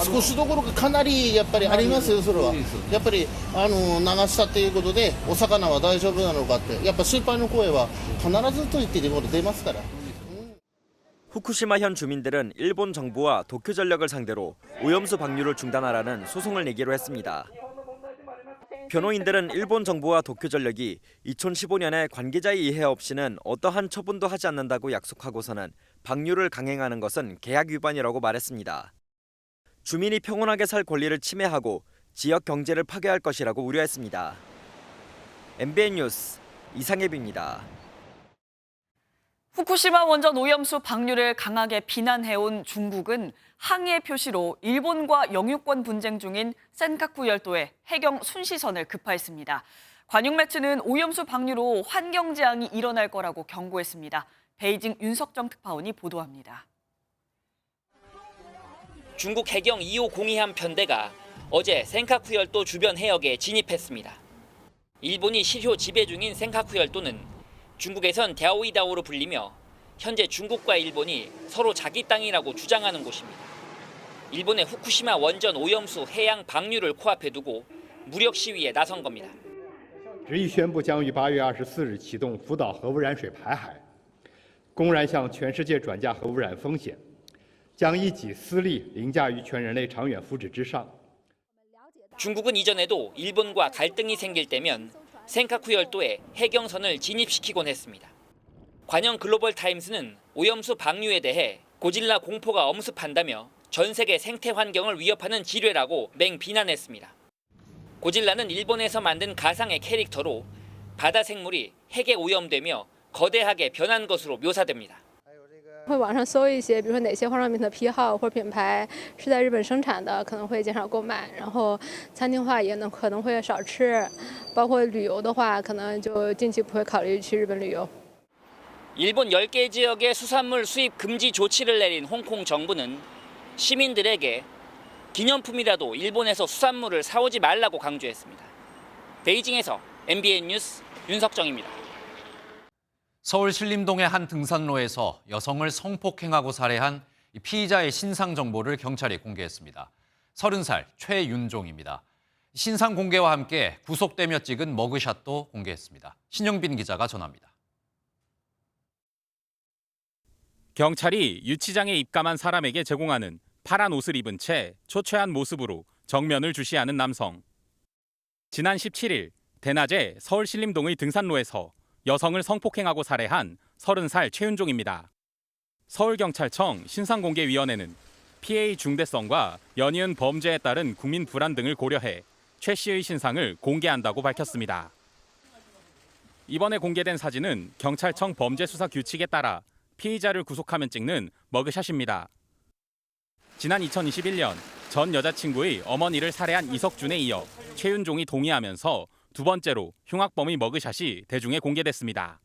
少しどころかかなりやっぱりありますよ、それは。やっぱり流したということでお魚は大丈夫なのかってやっぱ心配の声は必ずと言っても出ますから。 후쿠시마현 주민들은 일본 정부와 도쿄전력을 상대로 오염수 방류를 중단하라는 소송을 내기로 했습니다. 변호인들은 일본 정부와 도쿄전력이 2015년에 관계자의 이해 없이는 어떠한 처분도 하지 않는다고 약속하고서는 방류를 강행하는 것은 계약 위반이라고 말했습니다. 주민이 평온하게 살 권리를 침해하고 지역 경제를 파괴할 것이라고 우려했습니다. MBN 뉴스 이상엽입니다. 후쿠시마 원전 오염수 방류를 강하게 비난해온 중국은 항의의 표시로 일본과 영유권 분쟁 중인 센카쿠 열도의 해경 순시선을 급파했습니다. 관영 매체는 오염수 방류로 환경재앙이 일어날 거라고 경고했습니다. 베이징 윤석정 특파원이 보도합니다. 중국 해경 2호 공이함 편대가 어제 센카쿠 열도 주변 해역에 진입했습니다. 일본이 실효 지배 중인 센카쿠 열도는 중국에선 랴오이다오로 불리며 현재 중국과 일본이 서로 자기 땅이라고 주장하는 곳입니다. 일본의 후쿠시마 원전 오염수 해양 방류를 코앞에 두고 무력 시위에 나선 겁니다. 执意宣布将于8月24日启动福岛核污染水排海，公然向全世界转嫁核污染风险，将一己私利凌驾于全人类长远福祉之上。 중국은 이전에도 일본과 갈등이 생길 때면 센카쿠 열도에 해경선을 진입시키곤 했습니다. 관영 글로벌 타임스는 오염수 방류에 대해 고질라 공포가 엄습한다며 전 세계 생태 환경을 위협하는 지뢰라고 맹비난했습니다. 고질라는 일본에서 만든 가상의 캐릭터로 바다 생물이 핵에 오염되며 거대하게 변한 것으로 묘사됩니다. 会网上搜一些，比如说哪些化妆品的批号或者品牌是在日本生产的，可能会减少购买。然后餐厅话也可能会少吃，包括旅游的话，可能就近期不会考虑去日本旅游。 일본 10개 지역의 수산물 수입 금지 조치를 내린 홍콩 정부는 시민들에게 기념품이라도 일본에서 수산물을 사오지 말라고 강조했습니다. 베이징에서 MBN 뉴스 윤석정입니다. 서울 신림동의 한 등산로에서 여성을 성폭행하고 살해한 피의자의 신상 정보를 경찰이 공개했습니다. 30살 최윤종입니다. 신상 공개와 함께 구속되며 찍은 머그샷도 공개했습니다. 신영빈 기자가 전합니다. 경찰이 유치장에 입감한 사람에게 제공하는 파란 옷을 입은 채 초췌한 모습으로 정면을 주시하는 남성. 지난 17일 대낮에 서울 신림동의 등산로에서 여성을 성폭행하고 살해한 30살 최윤종입니다. 서울경찰청 신상공개위원회는 피해의 중대성과 연이은 범죄에 따른 국민 불안 등을 고려해 최 씨의 신상을 공개한다고 밝혔습니다. 이번에 공개된 사진은 경찰청 범죄수사 규칙에 따라 피의자를 구속하면 찍는 머그샷입니다. 지난 2021년 전 여자친구의 어머니를 살해한 이석준에 이어 최윤종이 동의하면서 두 번째로 흉악범의 머그샷이 대중에 공개됐습니다.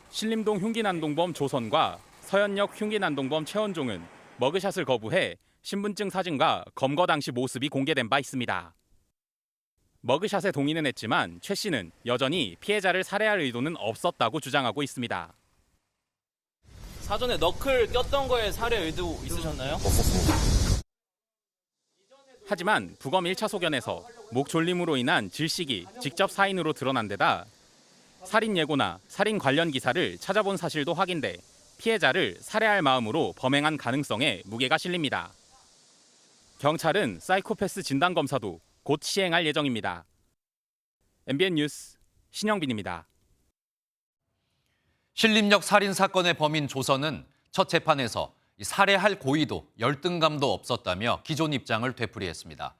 신림동 흉기난동범 조선과 서현역 흉기난동범 최원종은 머그샷을 거부해 신분증 사진과 검거 당시 모습이 공개된 바 있습니다. 머그샷에 동의는 했지만 최 씨는 여전히 피해자를 살해할 의도는 없었다고 주장하고 있습니다. 사전에 너클 꼈던 거에 살해 의도 있으셨나요? 없었습니다. 하지만 부검 1차 소견에서 목 졸림으로 인한 질식이 직접 사인으로 드러난 데다 살인 예고나 살인 관련 기사를 찾아본 사실도 확인돼 피해자를 살해할 마음으로 범행한 가능성에 무게가 실립니다. 경찰은 사이코패스 진단검사도 곧 시행할 예정입니다. MBN 뉴스 신영빈입니다. 신림역 살인 사건의 범인 조선은 첫 재판에서 살해할 고의도 열등감도 없었다며 기존 입장을 되풀이했습니다.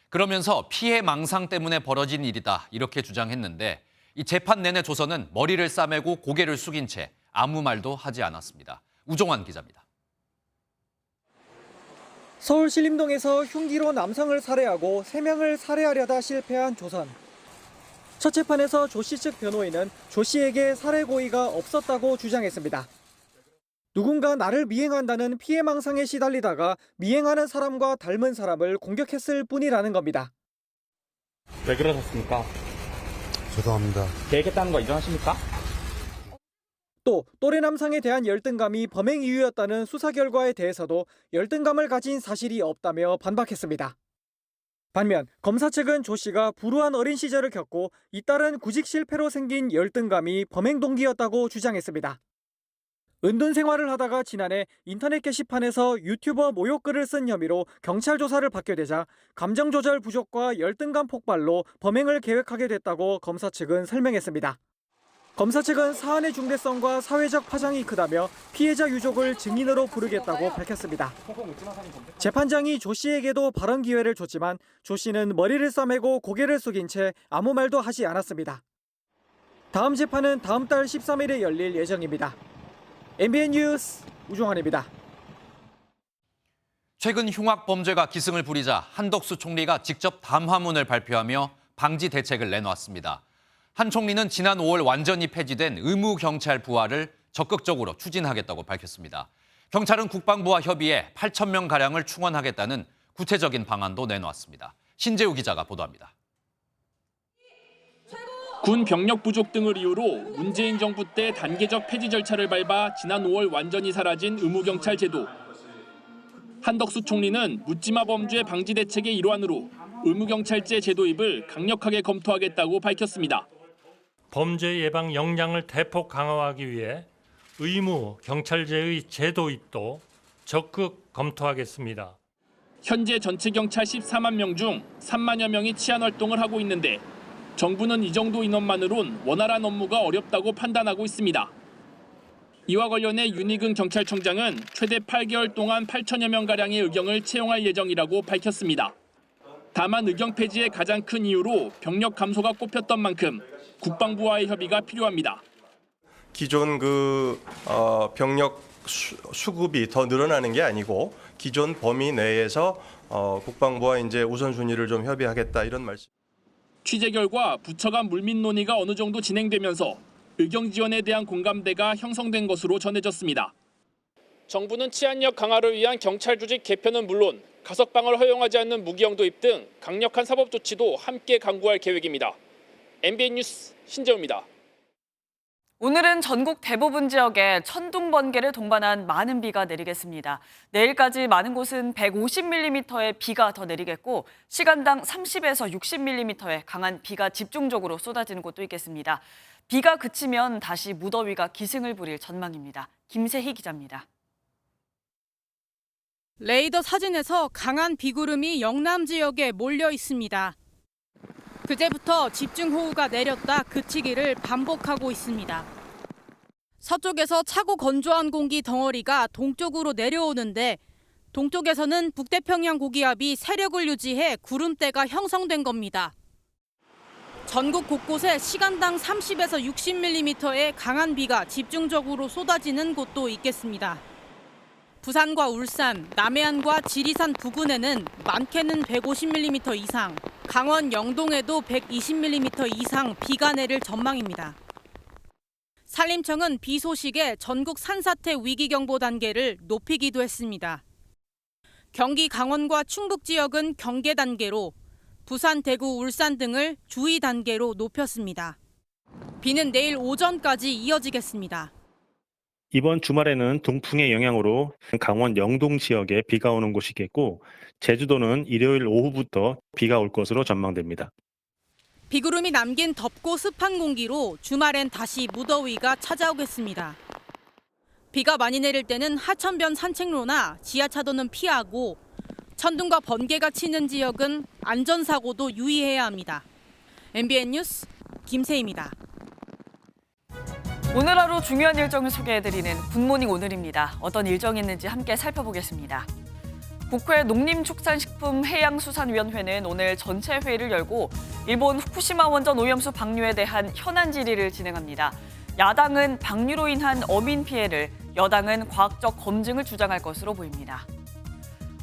그러면서 피해 망상 때문에 벌어진 일이다 이렇게 주장했는데 이 재판 내내 조선은 머리를 싸매고 고개를 숙인 채 아무 말도 하지 않았습니다. 우종환 기자입니다. 서울 신림동에서 흉기로 남성을 살해하고 3명을 살해하려다 실패한 조선. 첫 재판에서 조 씨 측 변호인은 조 씨에게 살해 고의가 없었다고 주장했습니다. 누군가 나를 미행한다는 피해망상에 시달리다가 미행하는 사람과 닮은 사람을 공격했을 뿐이라는 겁니다. 왜 그러셨습니까? 죄송합니다. 계획했다는 거 인정하십니까? 또 또래 남성에 대한 열등감이 범행 이유였다는 수사 결과에 대해서도 열등감을 가진 사실이 없다며 반박했습니다. 반면 검사 측은 조 씨가 불우한 어린 시절을 겪고 잇따른 구직 실패로 생긴 열등감이 범행 동기였다고 주장했습니다. 은둔 생활을 하다가 지난해 인터넷 게시판에서 유튜버 모욕글을 쓴 혐의로 경찰 조사를 받게 되자 감정 조절 부족과 열등감 폭발로 범행을 계획하게 됐다고 검사 측은 설명했습니다. 검사 측은 사안의 중대성과 사회적 파장이 크다며 피해자 유족을 증인으로 부르겠다고 밝혔습니다. 재판장이 조 씨에게도 발언 기회를 줬지만 조 씨는 머리를 싸매고 고개를 숙인 채 아무 말도 하지 않았습니다. 다음 재판은 다음 달 13일에 열릴 예정입니다. MBN 뉴스 우종환입니다. 최근 흉악 범죄가 기승을 부리자 한덕수 총리가 직접 담화문을 발표하며 방지 대책을 내놓았습니다. 한 총리는 지난 5월 완전히 폐지된 의무 경찰 부활을 적극적으로 추진하겠다고 밝혔습니다. 경찰은 국방부와 협의해 8,000명가량을 충원하겠다는 구체적인 방안도 내놓았습니다. 신재우 기자가 보도합니다. 군 병력 부족 등을 이유로 문재인 정부 때 단계적 폐지 절차를 밟아 지난 5월 완전히 사라진 의무경찰 제도. 한덕수 총리는 묻지마 범죄 방지 대책의 일환으로 의무경찰제 제도입을 강력하게 검토하겠다고 밝혔습니다. 범죄 예방 역량을 대폭 강화하기 위해 의무 경찰제의 제도입도 적극 검토하겠습니다. 현재 전체 경찰 14만 명 중 3만여 명이 치안 활동을 하고 있는데 정부는 이 정도 인원만으론 원활한 업무가 어렵다고 판단하고 있습니다. 이와 관련해 윤희근 경찰청장은 최대 8개월 동안 8천여 명가량의 의경을 채용할 예정이라고 밝혔습니다. 다만 의경 폐지의 가장 큰 이유로 병력 감소가 꼽혔던 만큼 국방부와의 협의가 필요합니다. 기존 병력 수급이 더 늘어나는 게 아니고 기존 범위 내에서 국방부와 이제 우선순위를 좀 협의하겠다 이런 말씀. 취재 결과 부처 간 물밑 논의가 어느 정도 진행되면서 의경 지원에 대한 공감대가 형성된 것으로 전해졌습니다. 정부는 치안력 강화를 위한 경찰 조직 개편은 물론 가석방을 허용하지 않는 무기형 도입 등 강력한 사법 조치도 함께 강구할 계획입니다. MBN 뉴스 신재우입니다. 오늘은 전국 대부분 지역에 천둥, 번개를 동반한 많은 비가 내리겠습니다. 내일까지 많은 곳은 150mm의 비가 더 내리겠고 시간당 30에서 60mm의 강한 비가 집중적으로 쏟아지는 곳도 있겠습니다. 비가 그치면 다시 무더위가 기승을 부릴 전망입니다. 김세희 기자입니다. 레이더 사진에서 강한 비구름이 영남 지역에 몰려 있습니다. 그제부터 집중호우가 내렸다 그치기를 반복하고 있습니다. 서쪽에서 차고 건조한 공기 덩어리가 동쪽으로 내려오는데 동쪽에서는 북태평양 고기압이 세력을 유지해 구름대가 형성된 겁니다. 전국 곳곳에 시간당 30에서 60mm의 강한 비가 집중적으로 쏟아지는 곳도 있겠습니다. 부산과 울산, 남해안과 지리산 부근에는 많게는 150mm 이상, 강원 영동에도 120mm 이상 비가 내릴 전망입니다. 산림청은 비 소식에 전국 산사태 위기경보 단계를 높이기도 했습니다. 경기 강원과 충북 지역은 경계 단계로, 부산, 대구, 울산 등을 주의 단계로 높였습니다. 비는 내일 오전까지 이어지겠습니다. 이번 주말에는 동풍의 영향으로 강원 영동 지역에 비가 오는 곳이겠고 제주도는 일요일 오후부터 비가 올 것으로 전망됩니다. 비구름이 남긴 덥고 습한 공기로 주말엔 다시 무더위가 찾아오겠습니다. 비가 많이 내릴 때는 하천변 산책로나 지하차도는 피하고 천둥과 번개가 치는 지역은 안전사고도 유의해야 합니다. MBN 뉴스 김세희입니다. 오늘 하루 중요한 일정을 소개해드리는 굿모닝 오늘입니다. 어떤 일정이 있는지 함께 살펴보겠습니다. 국회 농림축산식품해양수산위원회는 오늘 전체 회의를 열고 일본 후쿠시마 원전 오염수 방류에 대한 현안 질의를 진행합니다. 야당은 방류로 인한 어민 피해를, 여당은 과학적 검증을 주장할 것으로 보입니다.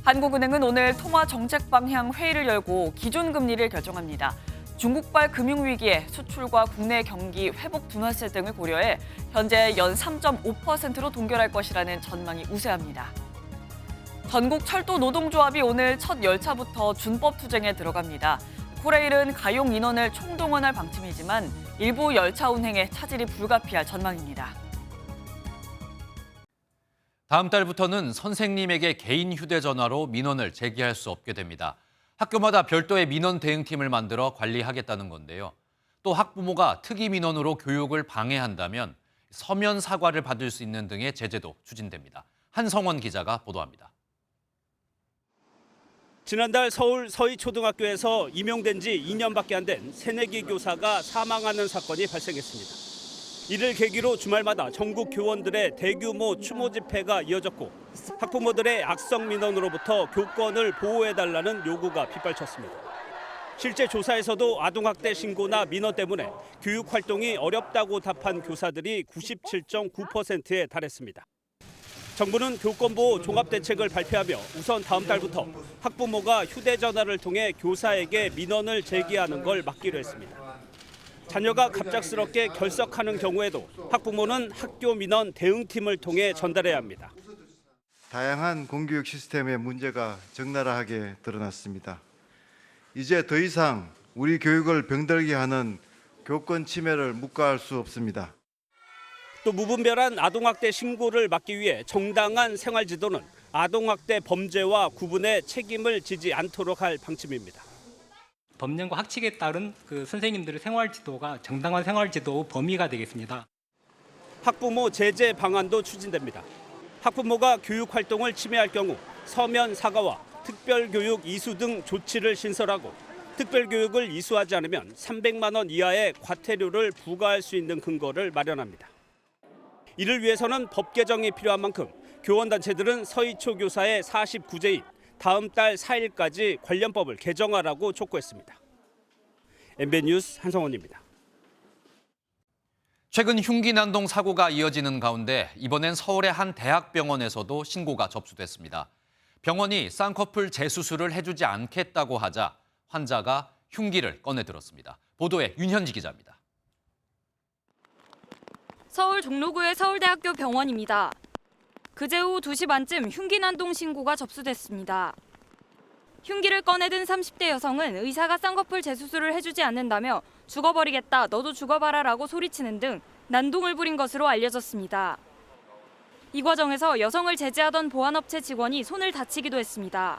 한국은행은 오늘 통화정책 방향 회의를 열고 기준금리를 결정합니다. 중국발 금융위기에 수출과 국내 경기 회복 둔화세 등을 고려해 현재 연 3.5%로 동결할 것이라는 전망이 우세합니다. 전국 철도 노동조합이 오늘 첫 열차부터 준법 투쟁에 들어갑니다. 코레일은 가용 인원을 총동원할 방침이지만 일부 열차 운행에 차질이 불가피할 전망입니다. 다음 달부터는 선생님에게 개인 휴대전화로 민원을 제기할 수 없게 됩니다. 학교마다 별도의 민원 대응팀을 만들어 관리하겠다는 건데요. 또 학부모가 특이 민원으로 교육을 방해한다면 서면 사과를 받을 수 있는 등의 제재도 추진됩니다. 한성원 기자가 보도합니다. 지난달 서울 서희초등학교에서 임용된 지 2년밖에 안 된 새내기 교사가 사망하는 사건이 발생했습니다. 이를 계기로 주말마다 전국 교원들의 대규모 추모 집회가 이어졌고 학부모들의 악성 민원으로부터 교권을 보호해달라는 요구가 빗발쳤습니다. 실제 조사에서도 아동학대 신고나 민원 때문에 교육활동이 어렵다고 답한 교사들이 97.9%에 달했습니다. 정부는 교권보호 종합대책을 발표하며 우선 다음 달부터 학부모가 휴대전화를 통해 교사에게 민원을 제기하는 걸 막기로 했습니다. 자녀가 갑작스럽게 결석하는 경우에도 학부모는 학교 민원 대응팀을 통해 전달해야 합니다. 다양한 공교육 시스템의 문제가 적나라하게 드러났습니다. 이제 더 이상 우리 교육을 병들게 하는 교권 침해를 묵과할 수 없습니다. 또 무분별한 아동학대 신고를 막기 위해 정당한 생활지도는 아동학대 범죄와 구분해 책임을 지지 않도록 할 방침입니다. 법령과 학칙에 따른 선생님들의 생활지도가 정당한 생활지도 범위가 되겠습니다. 학부모 제재 방안도 추진됩니다. 학부모가 교육활동을 침해할 경우 서면 사과와 특별교육 이수 등 조치를 신설하고 특별교육을 이수하지 않으면 300만 원 이하의 과태료를 부과할 수 있는 근거를 마련합니다. 이를 위해서는 법 개정이 필요한 만큼 교원단체들은 서희초 교사의 49제인 다음 달 4일까지 관련법을 개정하라고 촉구했습니다. MBN 뉴스 한성원입니다. 최근 흉기 난동 사고가 이어지는 가운데 이번엔 서울의 한 대학병원에서도 신고가 접수됐습니다. 병원이 쌍꺼풀 재수술을 해주지 않겠다고 하자 환자가 흉기를 꺼내들었습니다. 보도에 윤현지 기자입니다. 서울 종로구의 서울대학교 병원입니다. 그제 오후 2시 반쯤 흉기 난동 신고가 접수됐습니다. 흉기를 꺼내든 30대 여성은 의사가 쌍꺼풀 재수술을 해주지 않는다며 죽어버리겠다, 너도 죽어봐라라고 소리치는 등 난동을 부린 것으로 알려졌습니다. 이 과정에서 여성을 제재하던 보안업체 직원이 손을 다치기도 했습니다.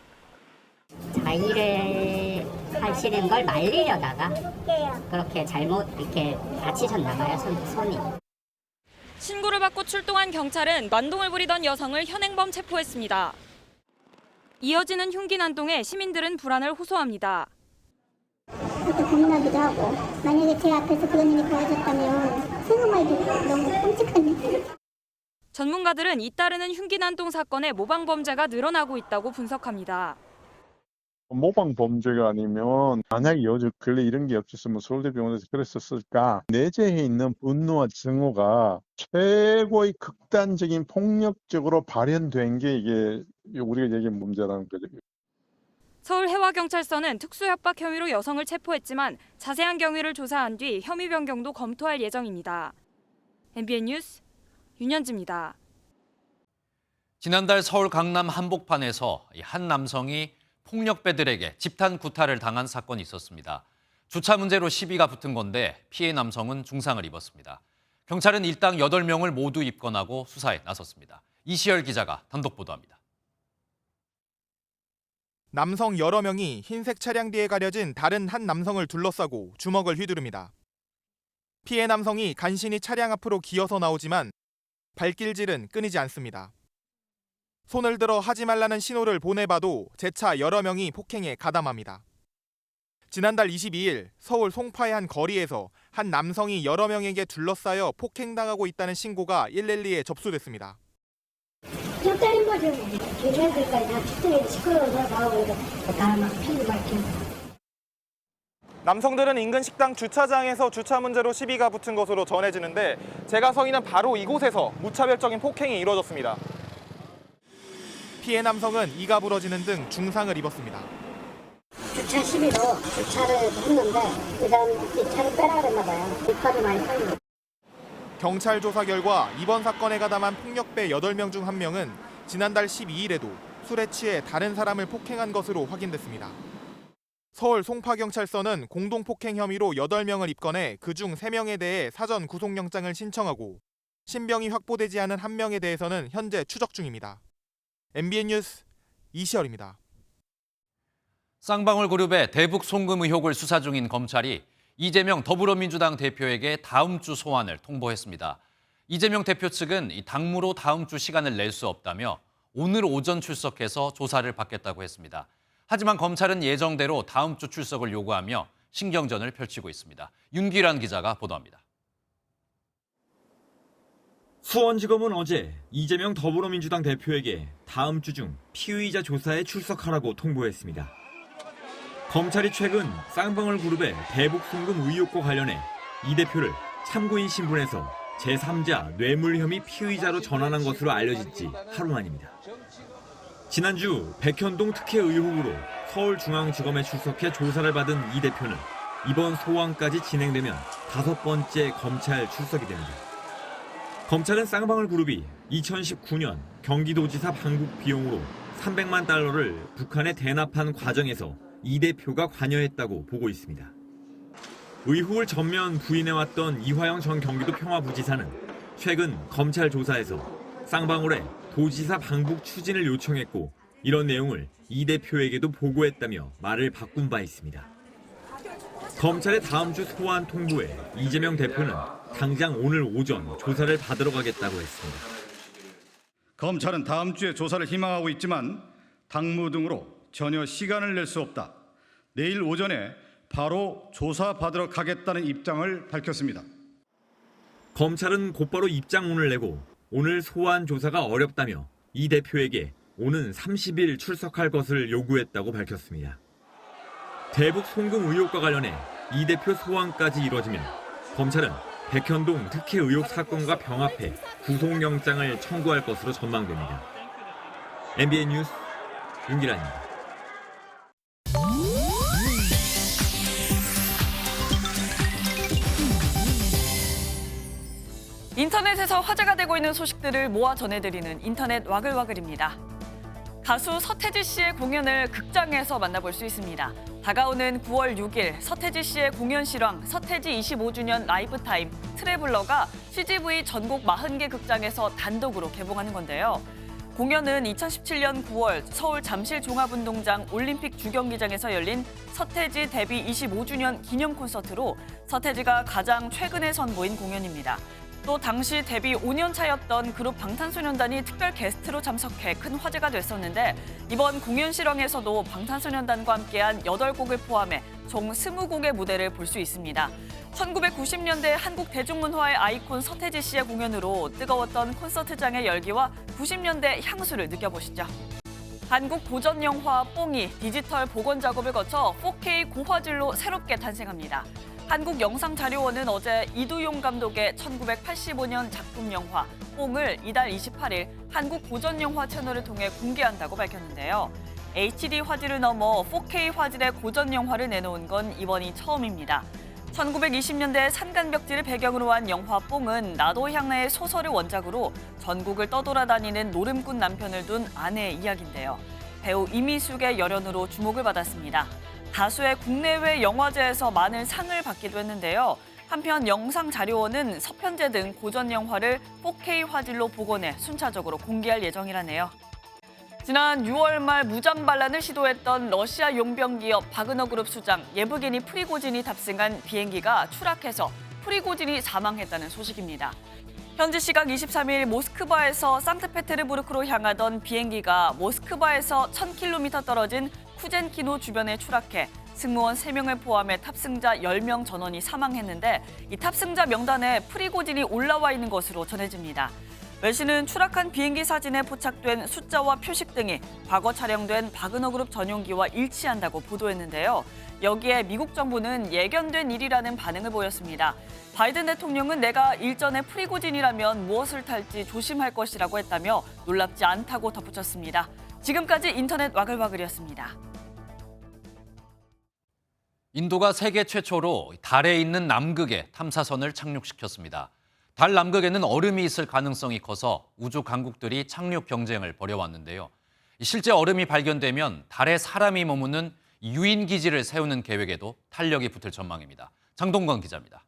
자의를 하시는 걸 말리려다가 그렇게 잘못 이렇게 다치셨나 봐요, 손이. 신고를 받고 출동한 경찰은 난동을 부리던 여성을 현행범 체포했습니다. 이어지는 흉기 난동에 시민들은 불안을 호소합니다. 그것도 고민하기도 하고 만약에 제 앞에서 그런 일이 벌어졌다면 생각만 해도 너무 끔찍한데. 전문가들은 잇따르는 흉기 난동 사건의 모방 범죄가 늘어나고 있다고 분석합니다. 모방 범죄가 아니면 만약에 요즘 근래 이런 게 없었으면 서울대병원에서 그랬었을까? 내재해 있는 분노와 증오가 최고의 극단적인 폭력적으로 발현된 게 이게 우리가 얘기한 문제라는 거죠. 서울해와경찰서는 특수협박 혐의로 여성을 체포했지만 자세한 경위를 조사한 뒤 혐의 변경도 검토할 예정입니다. MBN 뉴스 윤현지입니다. 지난달 서울 강남 한복판에서 한 남성이 폭력배들에게 집단 구타를 당한 사건이 있었습니다. 주차 문제로 시비가 붙은 건데 피해 남성은 중상을 입었습니다. 경찰은 일당 8명을 모두 입건하고 수사에 나섰습니다. 이시열 기자가 단독 보도합니다. 남성 여러 명이 흰색 차량 뒤에 가려진 다른 한 남성을 둘러싸고 주먹을 휘두릅니다. 피해 남성이 간신히 차량 앞으로 기어서 나오지만 발길질은 끊이지 않습니다. 손을 들어 하지 말라는 신호를 보내봐도 재차 여러 명이 폭행에 가담합니다. 지난달 22일 서울 송파의 한 거리에서 한 남성이 여러 명에게 둘러싸여 폭행당하고 있다는 신고가 112에 접수됐습니다. 때린 거죠. 걔네들까지 다 뒤쪽에 시끄러워서 나오고 다막 피고 밝히고. 남성들은 인근 식당 주차장에서 주차 문제로 시비가 붙은 것으로 전해지는데 제가 서 있는 바로 이곳에서 무차별적인 폭행이 이루어졌습니다. 피해 남성은 이가 부러지는 등 중상을 입었습니다. 주차 시비로 주차를 했는데 그 사람 차를 빼라 그랬나 봐요. 비파도 많이 팔리고. 경찰 조사 결과 이번 사건에 가담한 폭력배 8명 중 1명은 지난달 12일에도 술에 취해 다른 사람을 폭행한 것으로 확인됐습니다. 서울 송파경찰서는 공동폭행 혐의로 8명을 입건해 그중 3명에 대해 사전 구속영장을 신청하고 신병이 확보되지 않은 1명에 대해서는 현재 추적 중입니다. MBN 뉴스 이시열입니다. 쌍방울 그룹의 대북 송금 의혹을 수사 중인 검찰이 이재명 더불어민주당 대표에게 다음 주 소환을 통보했습니다. 이재명 대표 측은 이 당무로 다음 주 시간을 낼 수 없다며 오늘 오전 출석해서 조사를 받겠다고 했습니다. 하지만 검찰은 예정대로 다음 주 출석을 요구하며 신경전을 펼치고 있습니다. 윤기란 기자가 보도합니다. 수원지검은 어제 이재명 더불어민주당 대표에게 다음 주 중 피의자 조사에 출석하라고 통보했습니다. 검찰이 최근 쌍방울 그룹의 대북 송금 의혹과 관련해 이 대표를 참고인 신분에서 제3자 뇌물 혐의 피의자로 전환한 것으로 알려진 지 하루 만입니다. 지난주 백현동 특혜 의혹으로 서울중앙지검에 출석해 조사를 받은 이 대표는 이번 소환까지 진행되면 5번째 검찰 출석이 됩니다. 검찰은 쌍방울 그룹이 2019년 경기도지사 방북 비용으로 300만 달러를 북한에 대납한 과정에서 이 대표가 관여했다고 보고 있습니다. 의혹을 전면 부인해왔던 이화영 전 경기도 평화부지사는 최근 검찰 조사에서 쌍방울에 도지사 방북 추진을 요청했고 이런 내용을 이 대표에게도 보고했다며 말을 바꾼 바 있습니다. 검찰의 다음 주 소환 통보에 이재명 대표는 당장 오늘 오전 조사를 받으러 가겠다고 했습니다. 검찰은 다음 주에 조사를 희망하고 있지만 당무 등으로 전혀 시간을 낼 수 없다. 내일 오전에 바로 조사 받으러 가겠다는 입장을 밝혔습니다. 검찰은 곧바로 입장문을 내고 오늘 소환 조사가 어렵다며 이 대표에게 오는 30일 출석할 것을 요구했다고 밝혔습니다. 대북 송금 의혹과 관련해 이 대표 소환까지 이뤄지면 검찰은 백현동 특혜 의혹 사건과 병합해 구속영장을 청구할 것으로 전망됩니다. MBN 뉴스 윤기란입니다. 인터넷에서 화제가 되고 있는 소식들을 모아 전해드리는 인터넷 와글와글입니다. 가수 서태지 씨의 공연을 극장에서 만나볼 수 있습니다. 다가오는 9월 6일 서태지 씨의 공연 실황 서태지 25주년 라이브타임 트래블러가 CGV 전국 40개 극장에서 단독으로 개봉하는 건데요. 공연은 2017년 9월 서울 잠실 종합운동장 올림픽 주경기장에서 열린 서태지 데뷔 25주년 기념 콘서트로 서태지가 가장 최근에 선보인 공연입니다. 또 당시 데뷔 5년 차였던 그룹 방탄소년단이 특별 게스트로 참석해 큰 화제가 됐었는데 이번 공연 실황에서도 방탄소년단과 함께한 8곡을 포함해 총 20곡의 무대를 볼 수 있습니다. 1990년대 한국 대중문화의 아이콘 서태지 씨의 공연으로 뜨거웠던 콘서트장의 열기와 90년대 향수를 느껴보시죠. 한국 고전 영화 뽕이 디지털 복원 작업을 거쳐 4K 고화질로 새롭게 탄생합니다. 한국영상자료원은 어제 이두용 감독의 1985년 작품 영화 뽕을 이달 28일 한국 고전영화 채널을 통해 공개한다고 밝혔는데요. HD 화질을 넘어 4K 화질의 고전영화를 내놓은 건 이번이 처음입니다. 1920년대 산간벽지를 배경으로 한 영화 뽕은 나도향의 소설을 원작으로 전국을 떠돌아다니는 노름꾼 남편을 둔 아내의 이야기인데요. 배우 이미숙의 열연으로 주목을 받았습니다. 다수의 국내외 영화제에서 많은 상을 받기도 했는데요. 한편 영상자료원은 서편제 등 고전 영화를 4K 화질로 복원해 순차적으로 공개할 예정이라네요. 지난 6월 말 무장 반란을 시도했던 러시아 용병 기업 바그너그룹 수장 예브게니 프리고진이 탑승한 비행기가 추락해서 프리고진이 사망했다는 소식입니다. 현지 시각 23일 모스크바에서 상트페테르부르크로 향하던 비행기가 모스크바에서 1000km 떨어진 쿠젠키노 주변에 추락해 승무원 3명을 포함해 탑승자 10명 전원이 사망했는데 이 탑승자 명단에 프리고진이 올라와 있는 것으로 전해집니다. 외신은 추락한 비행기 사진에 포착된 숫자와 표식 등이 과거 촬영된 바그너그룹 전용기와 일치한다고 보도했는데요. 여기에 미국 정부는 예견된 일이라는 반응을 보였습니다. 바이든 대통령은 내가 일전에 프리고진이라면 무엇을 탈지 조심할 것이라고 했다며 놀랍지 않다고 덧붙였습니다. 지금까지 인터넷 와글와글이었습니다. 인도가 세계 최초로 달에 있는 남극에 탐사선을 착륙시켰습니다. 달 남극에는 얼음이 있을 가능성이 커서 우주 강국들이 착륙 경쟁을 벌여왔는데요. 실제 얼음이 발견되면 달에 사람이 머무는 유인 기지를 세우는 계획에도 탄력이 붙을 전망입니다. 장동건 기자입니다.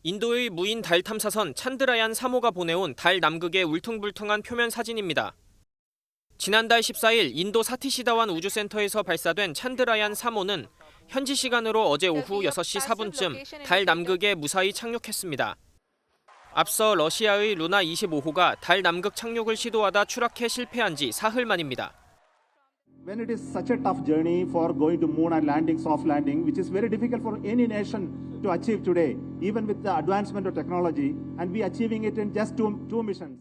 인도의 무인 달 탐사선 찬드라얀 3호가 보내온 달 남극의 울퉁불퉁한 표면 사진입니다. 지난달 14일 인도 사티시다완 우주센터에서 발사된 찬드라얀 3호는 현지 시간으로 어제 오후 6시 4분쯤 달 남극에 무사히 착륙했습니다. 앞서 러시아의 루나 25호가 달 남극 착륙을 시도하다 추락해 실패한 지 사흘 만입니다. When it is such a tough journey for going to moon and landing, soft landing, which is very difficult for any nation to achieve today, even with the advancement of technology, and we achieving it in just two missions.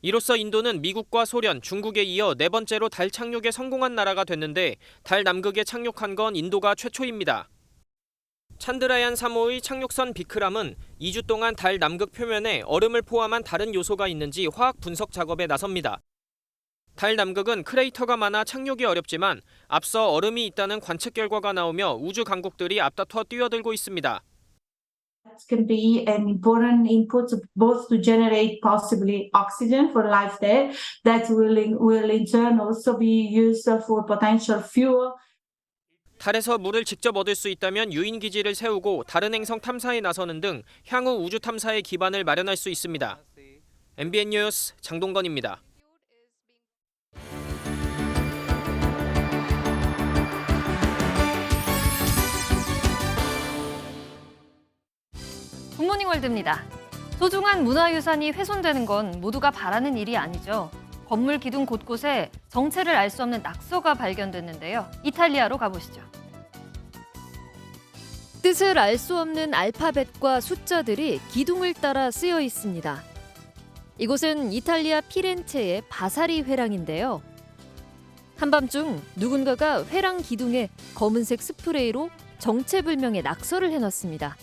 이로써 인도는 미국과 소련, 중국에 이어 4번째로 달 착륙에 성공한 나라가 됐는데 달 남극에 착륙한 건 인도가 최초입니다. 찬드라얀 3호의 착륙선 비크람은 2주 동안 달 남극 표면에 얼음을 포함한 다른 요소가 있는지 화학 분석 작업에 나섭니다. 달 남극은 크레이터가 많아 착륙이 어렵지만 앞서 얼음이 있다는 관측 결과가 나오며 우주 강국들이 앞다퉈 뛰어들고 있습니다. Can be an important input both to generate possibly oxygen for life there that will in turn also be used for potential fuel. 달에서 물을 직접 얻을 수 있다면 유인 기지를 세우고 다른 행성 탐사에 나서는 등 향후 우주 탐사의 기반을 마련할 수 있습니다. MBN 뉴스 장동건입니다. 굿모닝 월드입니다. 소중한 문화유산이 훼손되는 건 모두가 바라는 일이 아니죠. 건물 기둥 곳곳에 정체를 알 수 없는 낙서가 발견됐는데요. 이탈리아로 가보시죠. 뜻을 알 수 없는 알파벳과 숫자들이 기둥을 따라 쓰여 있습니다. 이곳은 이탈리아 피렌체의 바사리 회랑인데요. 한밤중 누군가가 회랑 기둥에 검은색 스프레이로 정체불명의 낙서를 해놨습니다.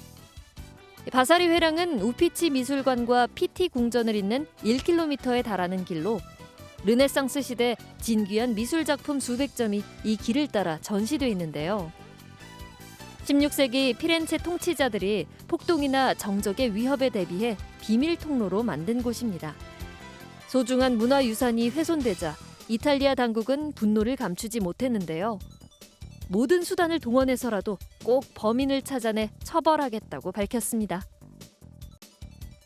바사리 회랑은 우피치 미술관과 피티 궁전을 잇는 1km에 달하는 길로 르네상스 시대 진귀한 미술작품 수백 점이 이 길을 따라 전시돼 있는데요. 16세기 피렌체 통치자들이 폭동이나 정적의 위협에 대비해 비밀 통로로 만든 곳입니다. 소중한 문화유산이 훼손되자 이탈리아 당국은 분노를 감추지 못했는데요. 모든 수단을 동원해서라도 꼭 범인을 찾아내 처벌하겠다고 밝혔습니다.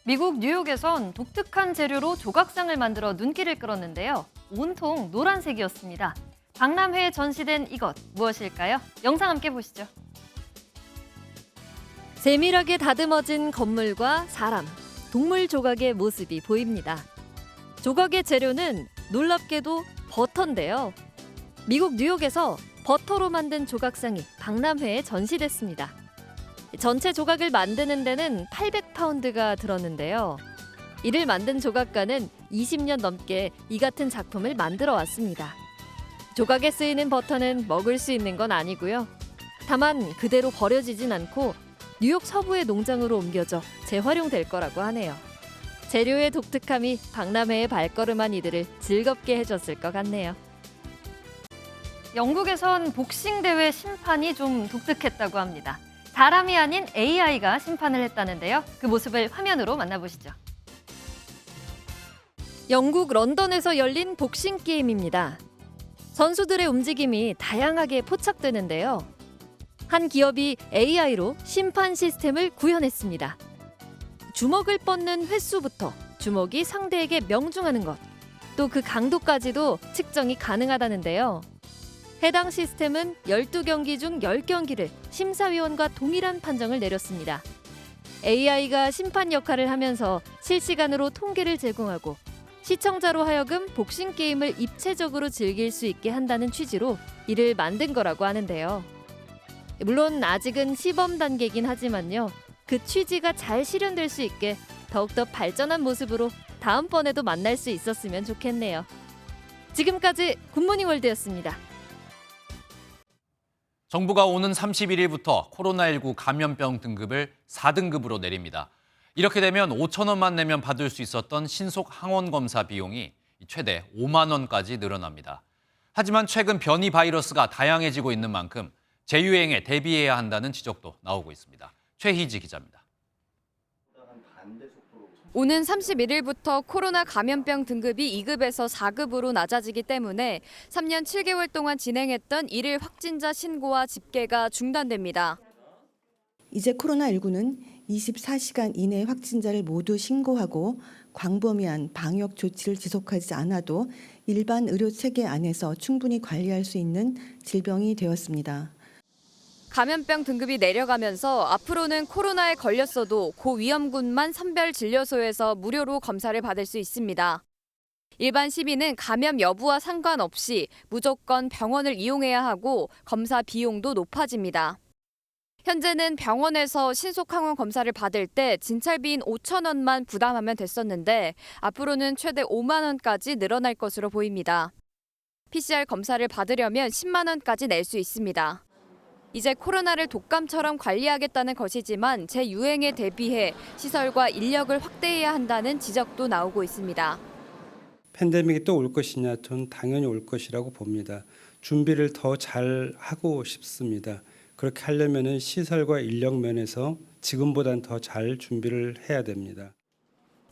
미국 뉴욕에선 독특한 재료로 조각상을 만들어 눈길을 끌었는데요. 온통 노란색이었습니다. 박람회에 전시된 이것 무엇일까요? 영상 함께 보시죠. 세밀하게 다듬어진 건물과 사람, 동물 조각의 모습이 보입니다. 조각의 재료는 놀랍게도 버터인데요. 미국 뉴욕에서 버터로 만든 조각상이 박람회에 전시됐습니다. 전체 조각을 만드는 데는 800파운드가 들었는데요. 이를 만든 조각가는 20년 넘게 이 같은 작품을 만들어 왔습니다. 조각에 쓰이는 버터는 먹을 수 있는 건 아니고요. 다만 그대로 버려지진 않고 뉴욕 서부의 농장으로 옮겨져 재활용될 거라고 하네요. 재료의 독특함이 박람회에 발걸음한 이들을 즐겁게 해줬을 것 같네요. 영국에선 복싱 대회 심판이 좀 독특했다고 합니다. 사람이 아닌 AI가 심판을 했다는데요. 그 모습을 화면으로 만나보시죠. 영국 런던에서 열린 복싱 게임입니다. 선수들의 움직임이 다양하게 포착되는데요. 한 기업이 AI로 심판 시스템을 구현했습니다. 주먹을 뻗는 횟수부터 주먹이 상대에게 명중하는 것, 또 그 강도까지도 측정이 가능하다는데요. 해당 시스템은 12경기 중 10경기를 심사위원과 동일한 판정을 내렸습니다. AI가 심판 역할을 하면서 실시간으로 통계를 제공하고 시청자로 하여금 복싱 게임을 입체적으로 즐길 수 있게 한다는 취지로 이를 만든 거라고 하는데요. 물론 아직은 시범 단계이긴 하지만요. 그 취지가 잘 실현될 수 있게 더욱더 발전한 모습으로 다음번에도 만날 수 있었으면 좋겠네요. 지금까지 굿모닝 월드였습니다. 정부가 오는 31일부터 코로나19 감염병 등급을 4등급으로 내립니다. 이렇게 되면 5천 원만 내면 받을 수 있었던 신속 항원 검사 비용이 최대 5만 원까지 늘어납니다. 하지만 최근 변이 바이러스가 다양해지고 있는 만큼 재유행에 대비해야 한다는 지적도 나오고 있습니다. 최희지 기자입니다. 오는 31일부터 코로나 감염병 등급이 2급에서 4급으로 낮아지기 때문에 3년 7개월 동안 진행했던 일일 확진자 신고와 집계가 중단됩니다. 이제 코로나19는 24시간 이내 확진자를 모두 신고하고 광범위한 방역 조치를 지속하지 않아도 일반 의료 체계 안에서 충분히 관리할 수 있는 질병이 되었습니다. 감염병 등급이 내려가면서 앞으로는 코로나에 걸렸어도 고위험군만 선별진료소에서 무료로 검사를 받을 수 있습니다. 일반 시민은 감염 여부와 상관없이 무조건 병원을 이용해야 하고 검사 비용도 높아집니다. 현재는 병원에서 신속항원 검사를 받을 때 진찰비인 5천 원만 부담하면 됐었는데 앞으로는 최대 5만 원까지 늘어날 것으로 보입니다. PCR 검사를 받으려면 10만 원까지 낼 수 있습니다. 이제 코로나를 독감처럼 관리하겠다는 것이지만 재유행에 대비해 시설과 인력을 확대해야 한다는 지적도 나오고 있습니다. 팬데믹이 또 올 것이냐? 전 당연히 올 것이라고 봅니다. 준비를 더 잘 하고 싶습니다. 그렇게 하려면 시설과 인력 면에서 지금보다는 더 잘 준비를 해야 됩니다.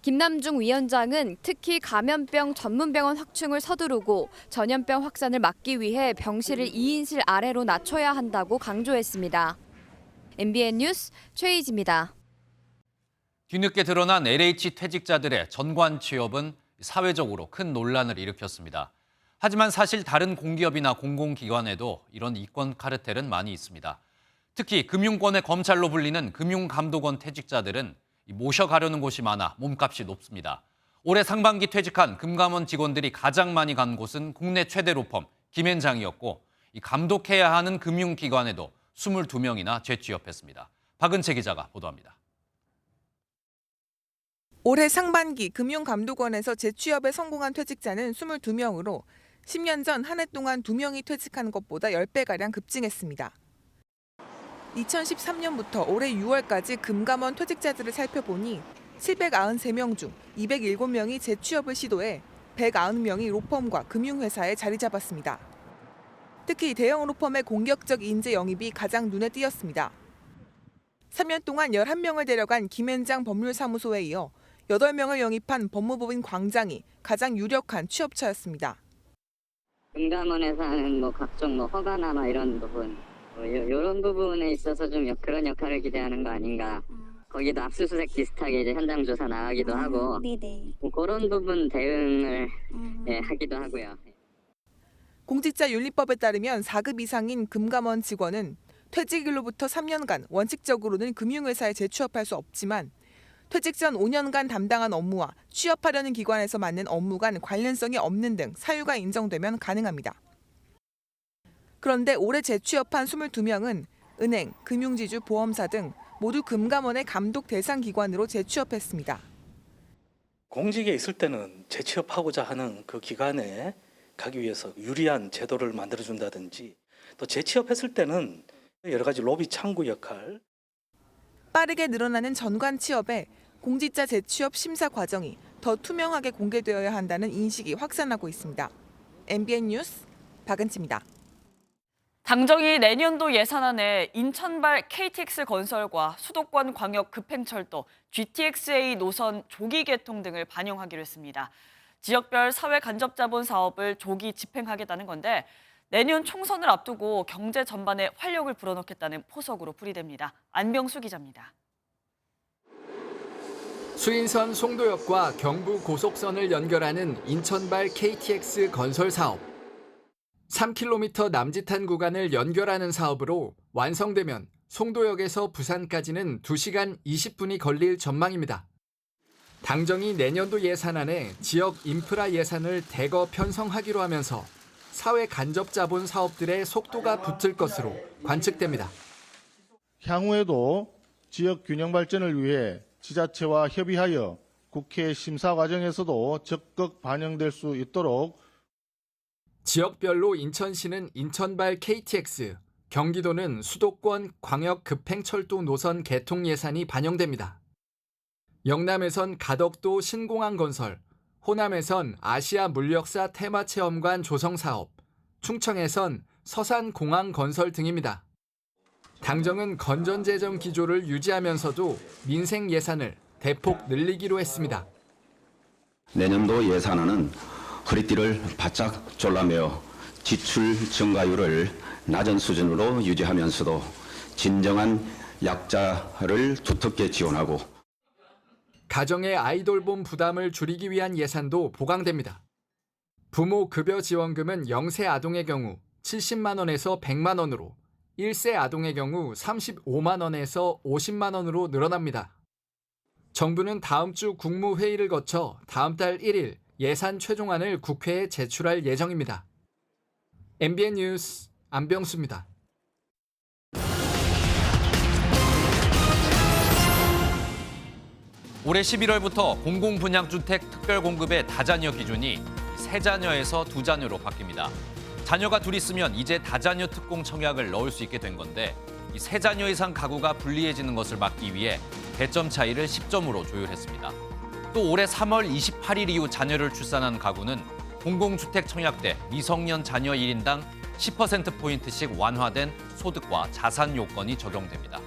김남중 위원장은 특히 감염병 전문병원 확충을 서두르고 전염병 확산을 막기 위해 병실을 2인실 아래로 낮춰야 한다고 강조했습니다. MBN 뉴스 최희지입니다. 뒤늦게 드러난 LH 퇴직자들의 전관 취업은 사회적으로 큰 논란을 일으켰습니다. 하지만 사실 다른 공기업이나 공공기관에도 이런 이권 카르텔은 많이 있습니다. 특히 금융권의 검찰로 불리는 금융감독원 퇴직자들은 모셔가려는 곳이 많아 몸값이 높습니다. 올해 상반기 퇴직한 금감원 직원들이 가장 많이 간 곳은 국내 최대 로펌 김앤장이었고 이 감독해야 하는 금융기관에도 22명이나 재취업했습니다. 박은채 기자가 보도합니다. 올해 상반기 금융감독원에서 재취업에 성공한 퇴직자는 22명으로 10년 전 한 해 동안 2명이 퇴직한 것보다 10배가량 급증했습니다. 2013년부터 올해 6월까지 금감원 퇴직자들을 살펴보니 793명 중 207명이 재취업을 시도해 190명이 로펌과 금융회사에 자리 잡았습니다. 특히 대형 로펌의 공격적 인재 영입이 가장 눈에 띄었습니다. 3년 동안 11명을 데려간 김앤장 법률사무소에 이어 8명을 영입한 법무법인 광장이 가장 유력한 취업처였습니다. 금감원에서 하는 뭐 각종 뭐 허가나 이런 부분, 이런 부분에 있어서 좀 그런 역할을 기대하는 거 아닌가. 거기도 압수수색 비슷하게 이제 현장 조사 나가기도 하고 뭐 그런 부분 대응을 하기도 하고요. 공직자윤리법에 따르면 4급 이상인 금감원 직원은 퇴직일로부터 3년간 원칙적으로는 금융회사에 재취업할 수 없지만 퇴직 전 5년간 담당한 업무와 취업하려는 기관에서 맡는 업무 간 관련성이 없는 등 사유가 인정되면 가능합니다. 그런데 올해 재취업한 22명은 은행, 금융지주, 보험사 등 모두 금감원의 감독 대상 기관으로 재취업했습니다. 공직에 있을 때는 재취업하고자 하는 그 기관에 가기 위해서 유리한 제도를 만들어준다든지 또 재취업했을 때는 여러 가지 로비 창구 역할. 빠르게 늘어나는 전관 취업에 공직자 재취업 심사 과정이 더 투명하게 공개되어야 한다는 인식이 확산하고 있습니다. MBN 뉴스 박은치입니다. 당정이 내년도 예산안에 인천발 KTX 건설과 수도권 광역 급행철도 GTX-A 노선 조기 개통 등을 반영하기로 했습니다. 지역별 사회 간접 자본 사업을 조기 집행하겠다는 건데 내년 총선을 앞두고 경제 전반에 활력을 불어넣겠다는 포석으로 풀이됩니다. 안병수 기자입니다. 수인선 송도역과 경부 고속선을 연결하는 인천발 KTX 건설 사업. 3km 남짓한 구간을 연결하는 사업으로 완성되면 송도역에서 부산까지는 2시간 20분이 걸릴 전망입니다. 당정이 내년도 예산안에 지역 인프라 예산을 대거 편성하기로 하면서 사회 간접 자본 사업들의 속도가 붙을 것으로 관측됩니다. 향후에도 지역 균형 발전을 위해 지자체와 협의하여 국회 심사 과정에서도 적극 반영될 수 있도록 지역별로 인천시는 인천발 KTX, 경기도는 수도권 광역 급행철도 노선 개통 예산이 반영됩니다. 영남에선 가덕도 신공항 건설, 호남에선 아시아 물력사 테마체험관 조성 사업, 충청에선 서산공항 건설 등입니다. 당정은 건전재정 기조를 유지하면서도 민생 예산을 대폭 늘리기로 했습니다. 내년도 예산안은 허리띠를 바짝 졸라매어 지출 증가율을 낮은 수준으로 유지하면서도 진정한 약자를 두텁게 지원하고 가정의 아이돌봄 부담을 줄이기 위한 예산도 보강됩니다. 부모 급여 지원금은 0세 아동의 경우 70만 원에서 100만 원으로 1세 아동의 경우 35만 원에서 50만 원으로 늘어납니다. 정부는 다음 주 국무회의를 거쳐 다음 달 1일 예산 최종안을 국회에 제출할 예정입니다. MBN 뉴스 안병수입니다. 올해 11월부터 공공분양주택 특별공급의 다자녀 기준이 3자녀에서 2자녀로 바뀝니다. 자녀가 둘 있으면 이제 다자녀 특공 청약을 넣을 수 있게 된 건데 이 3자녀 이상 가구가 불리해지는 것을 막기 위해 배점 차이를 10점으로 조율했습니다. 또 올해 3월 28일 이후 자녀를 출산한 가구는 공공주택 청약 때 미성년 자녀 1인당 10%포인트씩 완화된 소득과 자산 요건이 적용됩니다.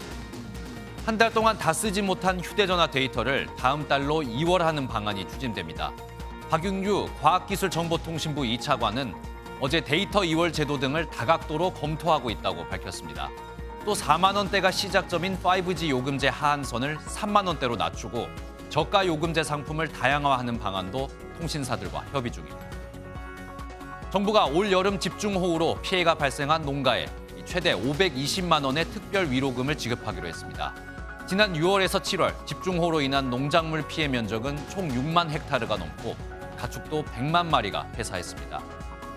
한 달 동안 다 쓰지 못한 휴대전화 데이터를 다음 달로 2월하는 방안이 추진됩니다. 박윤규 과학기술정보통신부 2차관은 어제 데이터 2월 제도 등을 다각도로 검토하고 있다고 밝혔습니다. 또 4만 원대가 시작점인 5G 요금제 하한선을 3만 원대로 낮추고 저가 요금제 상품을 다양화하는 방안도 통신사들과 협의 중입니다. 정부가 올 여름 집중호우로 피해가 발생한 농가에 최대 520만 원의 특별 위로금을 지급하기로 했습니다. 지난 6월에서 7월 집중호우로 인한 농작물 피해 면적은 총 6만 헥타르가 넘고 가축도 100만 마리가 폐사했습니다.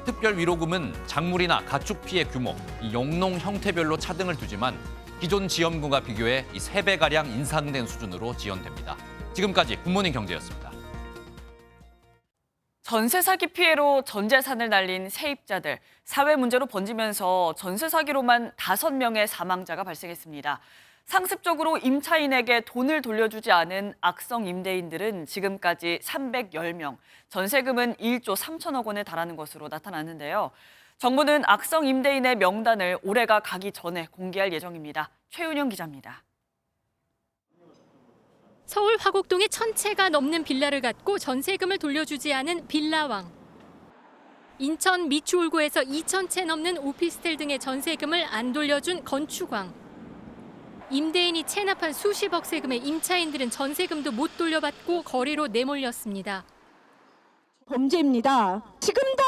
특별 위로금은 작물이나 가축 피해 규모, 영농 형태별로 차등을 두지만 기존 지원금과 비교해 3배가량 인상된 수준으로 지원됩니다. 지금까지 굿모닝 경제였습니다. 전세 사기 피해로 전 재산을 날린 세입자들, 사회 문제로 번지면서 전세 사기로만 5명의 사망자가 발생했습니다. 상습적으로 임차인에게 돈을 돌려주지 않은 악성 임대인들은 지금까지 310명, 전세금은 1조 3천억 원에 달하는 것으로 나타났는데요. 정부는 악성 임대인의 명단을 올해가 가기 전에 공개할 예정입니다. 최윤영 기자입니다. 서울 화곡동에 1,000채가 넘는 빌라를 갖고 전세금을 돌려주지 않은 빌라왕. 인천 미추홀구에서 2,000채 넘는 오피스텔 등의 전세금을 안 돌려준 건축왕. 임대인이 체납한 수십억 세금의 임차인들은 전세금도 못 돌려받고 거리로 내몰렸습니다. 범죄입니다. 지금도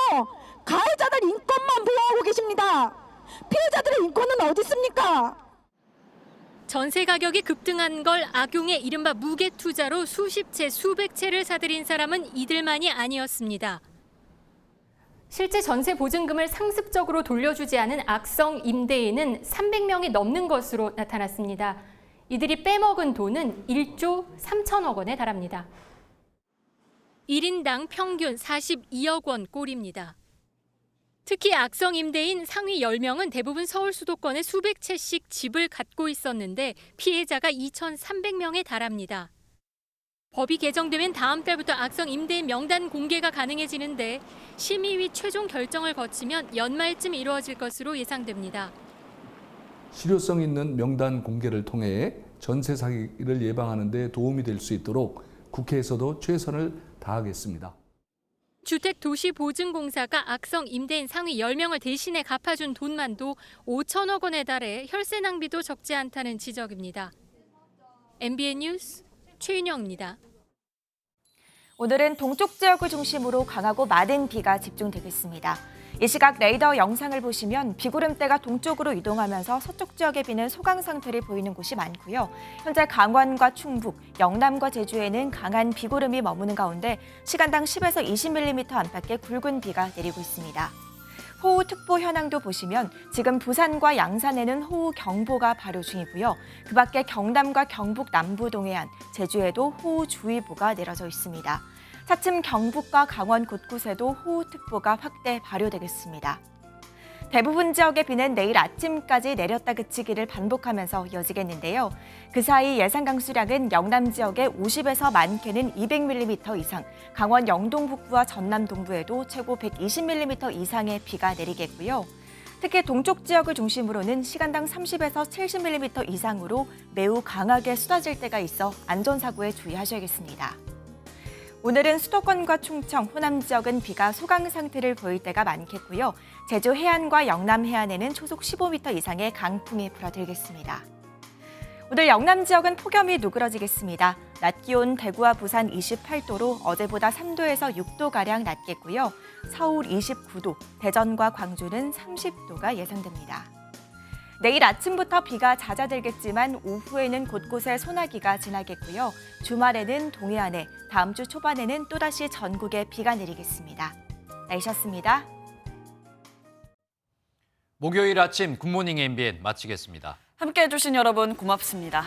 가해자들 인권만 보호하고 계십니다. 피해자들의 인권은 어디 있습니까? 전세 가격이 급등한 걸 악용해 이른바 무게 투자로 수십 채, 수백 채를 사들인 사람은 이들만이 아니었습니다. 실제 전세 보증금을 상습적으로 돌려주지 않은 악성 임대인은 300명이 넘는 것으로 나타났습니다. 이들이 빼먹은 돈은 1조 3천억 원에 달합니다. 1인당 평균 42억 원 꼴입니다. 특히 악성 임대인 상위 10명은 대부분 서울 수도권에 수백 채씩 집을 갖고 있었는데 피해자가 2,300명에 달합니다. 법이 개정되면 다음 달부터 악성 임대인 명단 공개가 가능해지는데 심의위 최종 결정을 거치면 연말쯤 이루어질 것으로 예상됩니다. 실효성 있는 명단 공개를 통해 전세 사기를 예방하는 데 도움이 될 수 있도록 국회에서도 최선을 다하겠습니다. 주택도시보증공사가 악성 임대인 상위 10명을 대신해 갚아준 돈만도 5천억 원에 달해 혈세 낭비도 적지 않다는 지적입니다. MBN 뉴스 최윤영입니다. 오늘은 동쪽 지역을 중심으로 강하고 많은 비가 집중되겠습니다. 이 시각 레이더 영상을 보시면 비구름대가 동쪽으로 이동하면서 서쪽 지역의 비는 소강 상태를 보이는 곳이 많고요. 현재 강원과 충북, 영남과 제주에는 강한 비구름이 머무는 가운데 시간당 10에서 20mm 안팎의 굵은 비가 내리고 있습니다. 호우특보 현황도 보시면 지금 부산과 양산에는 호우경보가 발효 중이고요. 그 밖에 경남과 경북 남부 동해안, 제주에도 호우주의보가 내려져 있습니다. 차츰 경북과 강원 곳곳에도 호우특보가 확대 발효되겠습니다. 대부분 지역의 비는 내일 아침까지 내렸다 그치기를 반복하면서 이어지겠는데요. 그 사이 예상 강수량은 영남 지역에 50에서 많게는 200mm 이상, 강원 영동 북부와 전남 동부에도 최고 120mm 이상의 비가 내리겠고요. 특히 동쪽 지역을 중심으로는 시간당 30에서 70mm 이상으로 매우 강하게 쏟아질 때가 있어 안전사고에 주의하셔야겠습니다. 오늘은 수도권과 충청, 호남 지역은 비가 소강 상태를 보일 때가 많겠고요. 제주 해안과 영남 해안에는 초속 15m 이상의 강풍이 불어들겠습니다. 오늘 영남 지역은 폭염이 누그러지겠습니다. 낮 기온 대구와 부산 28도로 어제보다 3도에서 6도가량 낮겠고요. 서울 29도, 대전과 광주는 30도가 예상됩니다. 내일 아침부터 비가 잦아들겠지만 오후에는 곳곳에 소나기가 지나겠고요. 주말에는 동해안에, 다음 주 초반에는 또다시 전국에 비가 내리겠습니다. 날씨였습니다. 목요일 아침 굿모닝 MBN 마치겠습니다. 함께해 주신 여러분 고맙습니다.